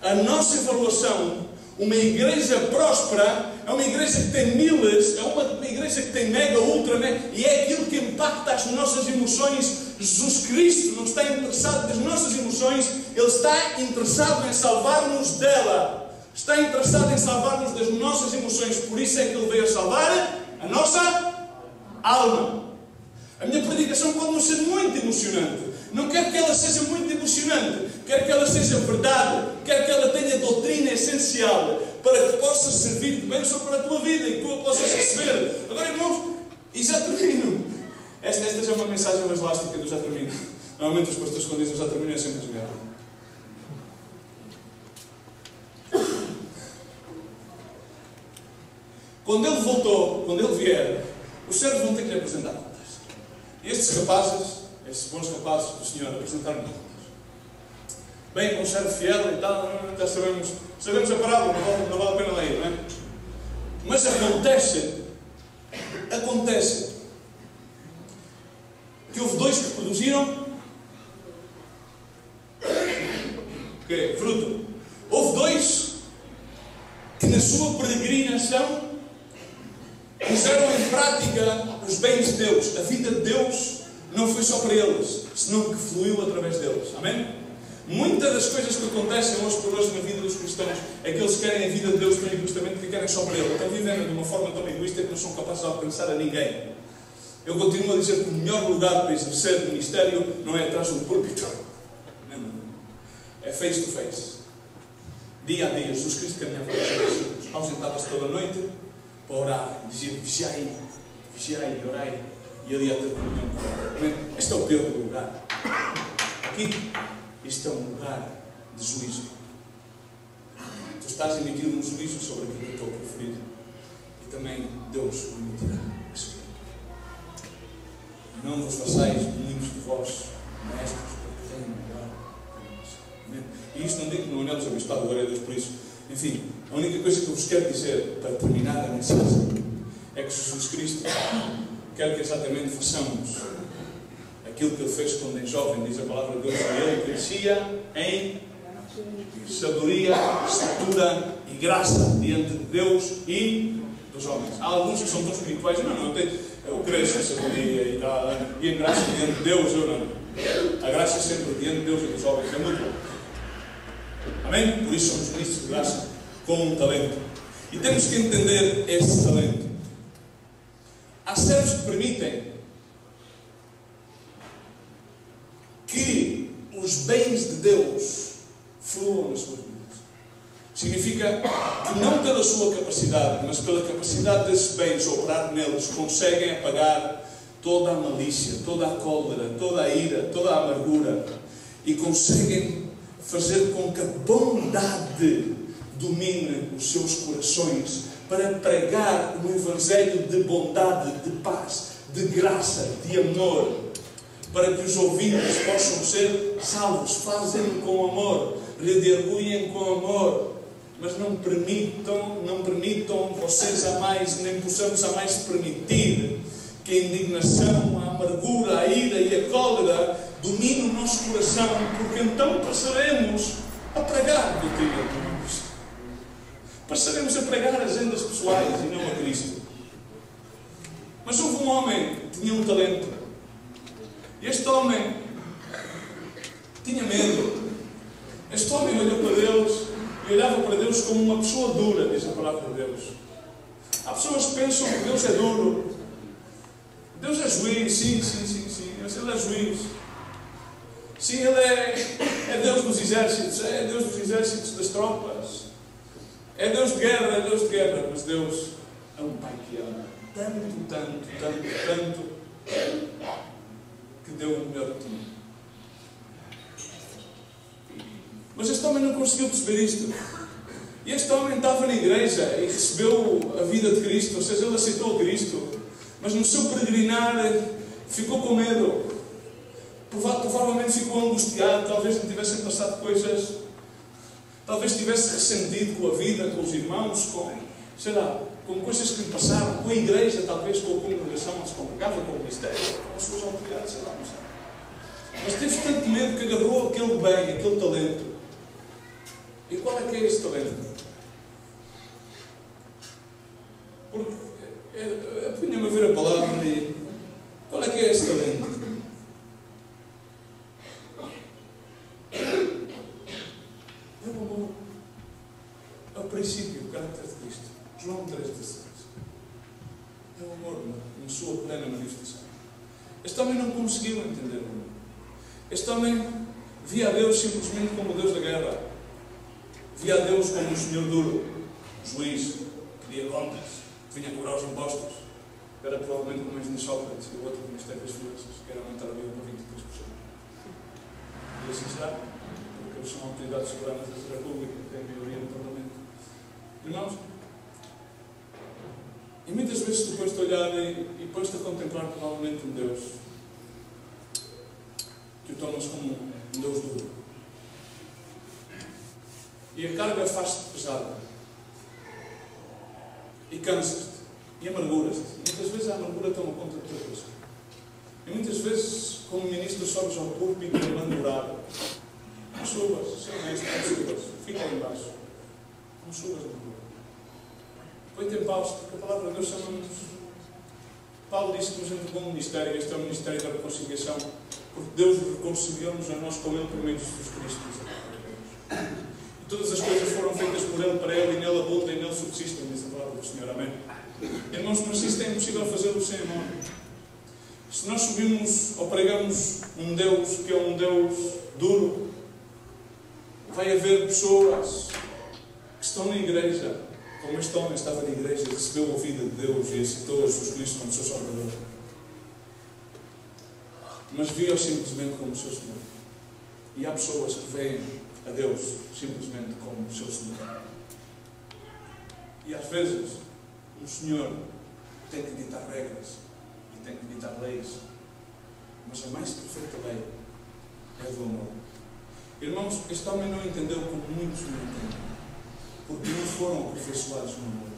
S2: a nossa avaliação, uma igreja próspera é uma igreja que tem miles, é uma igreja que tem mega, ultra, e é aquilo que impacta as nossas emoções. Jesus Cristo não está interessado nas nossas emoções, Ele está interessado em salvar-nos dela. Está interessado em salvar-nos das nossas emoções. Por isso é que Ele veio a salvar a nossa alma. A minha predicação pode não ser muito emocionante. Não quero que ela seja muito emocionante. Quero que ela seja verdade. Quero que ela tenha doutrina essencial para que possa servir de bênção para a tua vida e que tu a possas receber. Agora, irmãos, e já termino. Esta já é uma mensagem mais elástica do já termino. Normalmente os pastores quando dizem já termino é sempre desviado. Quando ele voltou, quando ele vier, os servos vão ter que lhe apresentar contas. E estes rapazes, estes bons rapazes do Senhor, apresentaram contas. Bem, com um servo fiel e tal, já sabemos a parábola, não vale a pena ler, não é? Mas acontece que houve 2 que produziram fruto. Houve 2 que na sua peregrinação puseram em prática os bens de Deus. A vida de Deus não foi só para eles, senão que fluiu através deles. Amém? Muitas das coisas que acontecem hoje por hoje na vida dos cristãos é que eles querem a vida de Deus tão egoístamente que querem só para Ele. Estão vivendo de uma forma tão egoísta que não são capazes de alcançar a ninguém. Eu continuo a dizer que o melhor lugar para exercer o ministério não é atrás do púlpito. Não. É face to face. Dia a dia, Jesus Cristo caminhava com os discípulos, ausentava-se toda a noite para orar e dizia: vigiai e orai, e ali a ter comunhão com Ele. Este é o pior lugar. Aqui, este é um lugar de juízo. Tu estás a emitir um juízo sobre aquilo que eu estou a preferir, e também Deus o emitirá. Não vos façais muitos de vós mestres, porque tenham melhor para nós. E isto não digo que no anel do Bispado, glória a Deus por isso. Enfim, a única coisa que eu vos quero dizer, para terminar a mensagem, que Jesus Cristo quer que exatamente façamos aquilo que Ele fez quando em jovem, diz a palavra de Deus, que Ele crescia em sabedoria, estatura e graça diante de Deus e dos homens. Há alguns que são tão espirituais, eu cresço em sabedoria e em graça diante de Deus, eu não. A graça é sempre diante de Deus e dos homens, é muito bom. Amém? Por isso somos ministros de graça com um talento. E temos que entender esse talento. Há servos que permitem que os bens de Deus fluam nas suas vidas. Significa que não pela sua capacidade, mas pela capacidade desses bens operar neles, conseguem apagar toda a malícia, toda a cólera, toda a ira, toda a amargura, e conseguem fazer com que a bondade domine os seus corações para pregar um evangelho de bondade, de paz, de graça, de amor, para que os ouvintes possam ser salvos. Fazem com amor, redarguem com amor, mas não permitam vocês a mais, nem possamos a mais permitir que a indignação, a amargura, a ira e a cólera dominem o nosso coração, porque então passaremos a pregar do Filho de Cristo. Passaremos a pregar agendas pessoais e não a Cristo. Mas houve um homem que tinha um talento. E este homem tinha medo. Este homem olhou para Deus e olhava para Deus como uma pessoa dura, diz a palavra de Deus. Há pessoas que pensam que Deus é duro. Deus é juiz, sim, mas Ele é juiz. Sim, Ele é Deus dos exércitos, é Deus dos exércitos das tropas. É Deus de guerra, mas Deus é um Pai que ama tanto, que deu o melhor de tudo. Mas este homem não conseguiu perceber isto. E este homem estava na igreja e recebeu a vida de Cristo, ou seja, ele aceitou Cristo, mas no seu peregrinar ficou com medo. Provavelmente ficou angustiado, talvez não tivessem passado coisas, talvez tivesse ressentido com a vida, com os irmãos, com coisas que lhe passaram, com a igreja, talvez com a congregação onde se congregava, com o ministério, com as suas autoridades, não sei. Mas teve tanto medo que agarrou aquele bem, aquele talento. E qual é que é esse talento? Porque punha-me a ver a palavra e qual é que é esse talento? É o amor. É o princípio, o caráter de Cristo. João 3,16. É o amor na sua plena manifestação. Este homem não conseguiu entender o amor. Este homem via a Deus simplesmente como o Deus da guerra. Via a Deus como um senhor duro, juiz, que pedia contas, que vinha cobrar os impostos. Era provavelmente como o Sócrates e o outro Ministério das Finanças, que era aumentar a vida para 23%. E assim será, porque eles são autoridades soberanas da República, que têm maioria no Parlamento. Irmãos, e muitas vezes depois de olhar e depois de contemplar provavelmente um Deus que o torna-se como um Deus duro. E a carga faz-te pesada. E cansas-te. E amarguras-te. Muitas vezes a amargura toma conta do teu coração. E muitas vezes, como ministro, sobes ao púlpito e manda orar. Não subas, se honesto, não subas. Fica aí embaixo. Não subas de amargura. Põe-te em pausa, porque a palavra de Deus chama-nos. Paulo disse que nos entregou um ministério. Este é o ministério da reconciliação. Porque Deus reconciliou-nos a nós com Ele por meio de Jesus Cristo. Todas as coisas foram feitas por Ele, para Ele, e nele abundam e nele subsistem, diz a palavra do Senhor. Amém? Irmãos, mas isto é impossível fazê-lo sem amor. Se nós subimos ou pregamos um Deus que é um Deus duro, vai haver pessoas que estão na igreja, como este homem estava na igreja, recebeu a vida de Deus e aceitou a Jesus Cristo como seu Salvador. Mas viu-o simplesmente como seu Senhor. E há pessoas que veem a Deus simplesmente como o seu Senhor. E às vezes o Senhor tem que ditar regras e tem que ditar leis, mas a mais perfeita lei é do amor. Irmãos, este homem não entendeu como muitos não entendem, porque não foram aperfeiçoados no amor.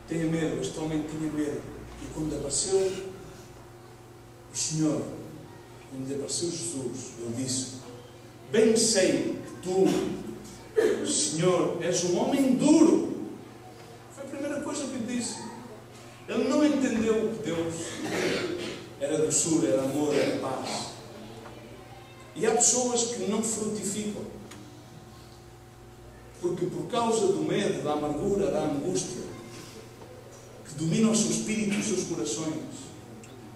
S2: Tenha medo, este homem tinha medo. E quando apareceu o Senhor, quando lhe apareceu Jesus, ele disse: bem sei que tu, Senhor, és um homem duro. Foi a primeira coisa que ele disse. Ele não entendeu que Deus era doçura, era amor, era paz. E há pessoas que não frutificam, porque por causa do medo, da amargura, da angústia, que domina o seu espírito e os seus corações,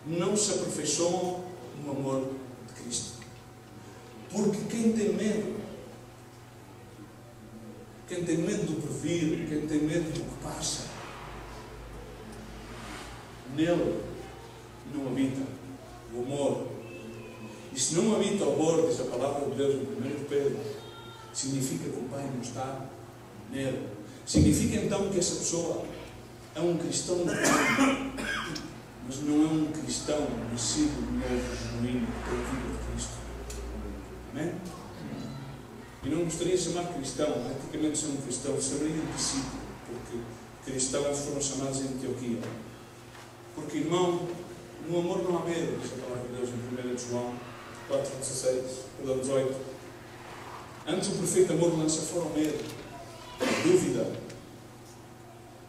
S2: não se aperfeiçoam no amor de Cristo. Porque quem tem medo do porvir, quem tem medo do que passa, nele não habita o amor. E se não habita o amor, diz a palavra de Deus em 1 Pedro, significa que o Pai não está nele. Significa então que essa pessoa é um cristão novo, mas não é um cristão nascido de novo, genuíno, pela vida de Cristo. Amém? E não gostaria de chamar cristão, praticamente ser um cristão, chamaria de discípulo, porque cristãos foram chamados em Antioquia. Porque, irmão, no amor não há medo, diz a palavra de Deus em 1 João 4,18. Antes o perfeito amor lança fora o medo, a dúvida.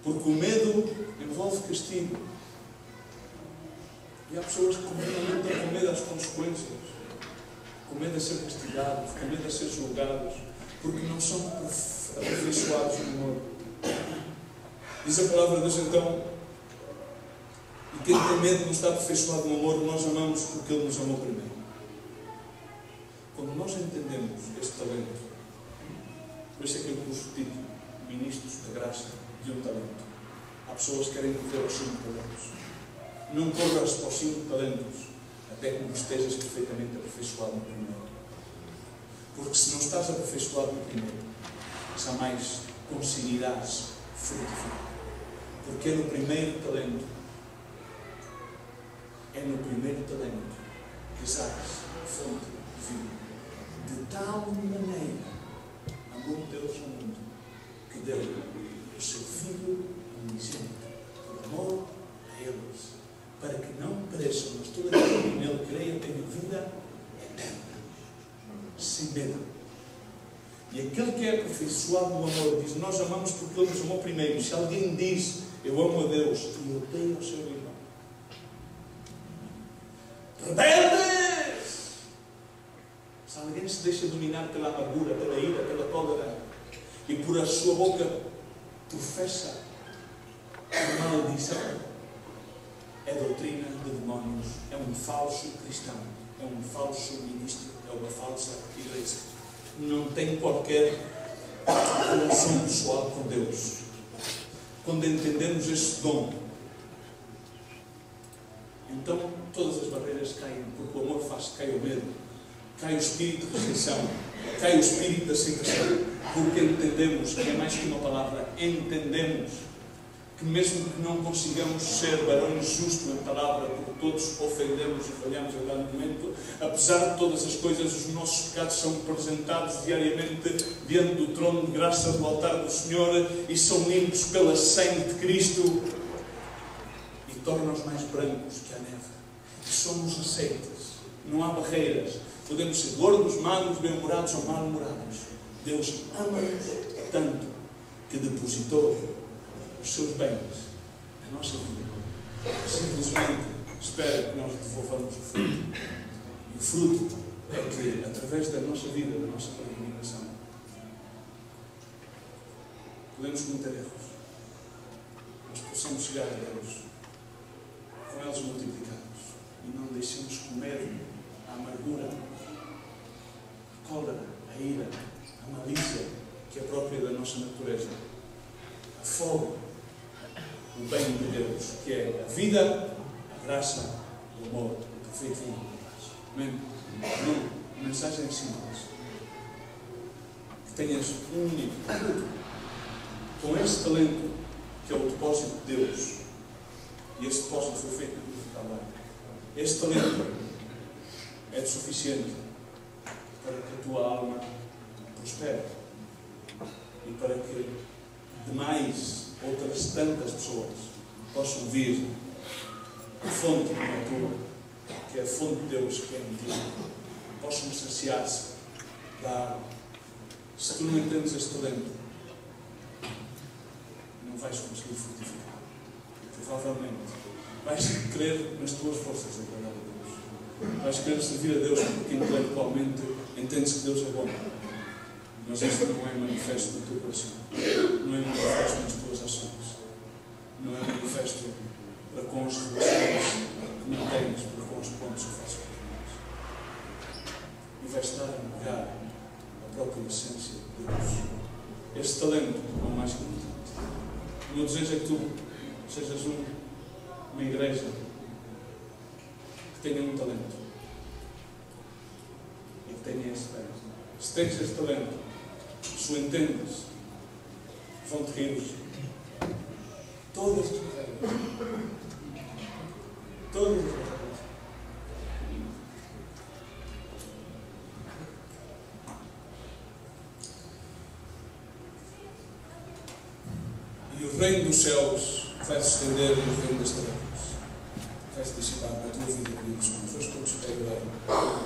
S2: Porque o medo envolve castigo. E há pessoas que continuamente estão com medo das consequências, com medo de ser castigados, com medo de ser julgados, porque não são aperfeiçoados no amor. Diz a palavra de Deus então, e quem tem medo de não estar aperfeiçoado no amor, nós amamos porque Ele nos amou primeiro. Quando nós entendemos este talento, por isso é que eu pus o título, Ministros da Graça de um Talento. Há pessoas que querem correr aos 5 talentos. Não corras para os 5 talentos até que não estejas perfeitamente aperfeiçoado no primeiro. Porque se não estás aperfeiçoado no primeiro, jamais conseguirás frutificar. Porque é no primeiro talento que Isaac fonte de vida. De tal maneira amou Deus ao mundo que deu o seu Filho unigênito por amor a eles, para que não pereçam, mas todo aquele que nele creia tenha vida eterna, sem medo. E aquele que é aperfeiçoado no amor diz: nós amamos porque Ele nos amou primeiro. Se alguém diz eu amo a Deus e odeio o seu irmão, rebeldes! Se alguém se deixa dominar pela amargura, pela ira, pela cólera, e por a sua boca professa a maldição, é doutrina de demónios, é um falso cristão, é um falso ministro, é uma falsa igreja. Não tem qualquer relação pessoal com Deus. Quando entendemos este dom, então todas as barreiras caem, porque o amor faz que caia o medo, cai o espírito de rejeição, cai o espírito da aceitação, porque entendemos que é mais que uma palavra, entendemos que mesmo que não consigamos ser varões justos na palavra, porque todos ofendemos e falhamos a dado momento, apesar de todas as coisas, os nossos pecados são apresentados diariamente diante do trono de graça do altar do Senhor e são limpos pela sangue de Cristo e tornam-nos mais brancos que a neve. E somos aceitos, não há barreiras. Podemos ser gordos, magros, bem-humorados ou mal-humorados. Deus ama-nos tanto que depositou os seus bens na nossa vida. Simplesmente espera que nós devolvamos o fruto. E o fruto é que, através da nossa vida, da nossa peregrinação, podemos cometer erros, mas possamos chegar a Deus com eles multiplicados e não deixemos comer a amargura, a cólera, a ira, a malícia que é própria da nossa natureza, a fome, o bem de Deus, que é a vida, a graça, o amor, o perfeito amor. Amém? Não, a mensagem é simples. Que tenhas um único com esse talento, que é o depósito de Deus, e esse depósito foi feito na cruz do Calvário. Este talento é suficiente para que a tua alma prospere e para que demais outras tantas pessoas possam vir a fonte que não é tua, que é a fonte de Deus que é em ti, possam saciar-se da água. Se tu não entendes este talento, não vais conseguir frutificar. Provavelmente vais querer nas tuas forças agradar a Deus. Vais querer servir a Deus porque intelectualmente entendes que Deus é bom. Mas isto não é manifesto no teu coração. Não é manifesto nas tuas ações. Não é manifesto para com as relações que mantens, para com os pontos que fazes com os irmãos. E vais estar a negar a própria essência de Deus. Este talento é o mais importante. O meu desejo é que tu sejas uma igreja que tenha um talento e que tenha esse talento. Se tens este talento, se o entendes, vão-te rir todas as tuas regras. Todas as tuas regras. E o reino dos céus vai se estender no reino das trevas. Vai se dissipar na tua vida, queridos. Não foste todos para agora.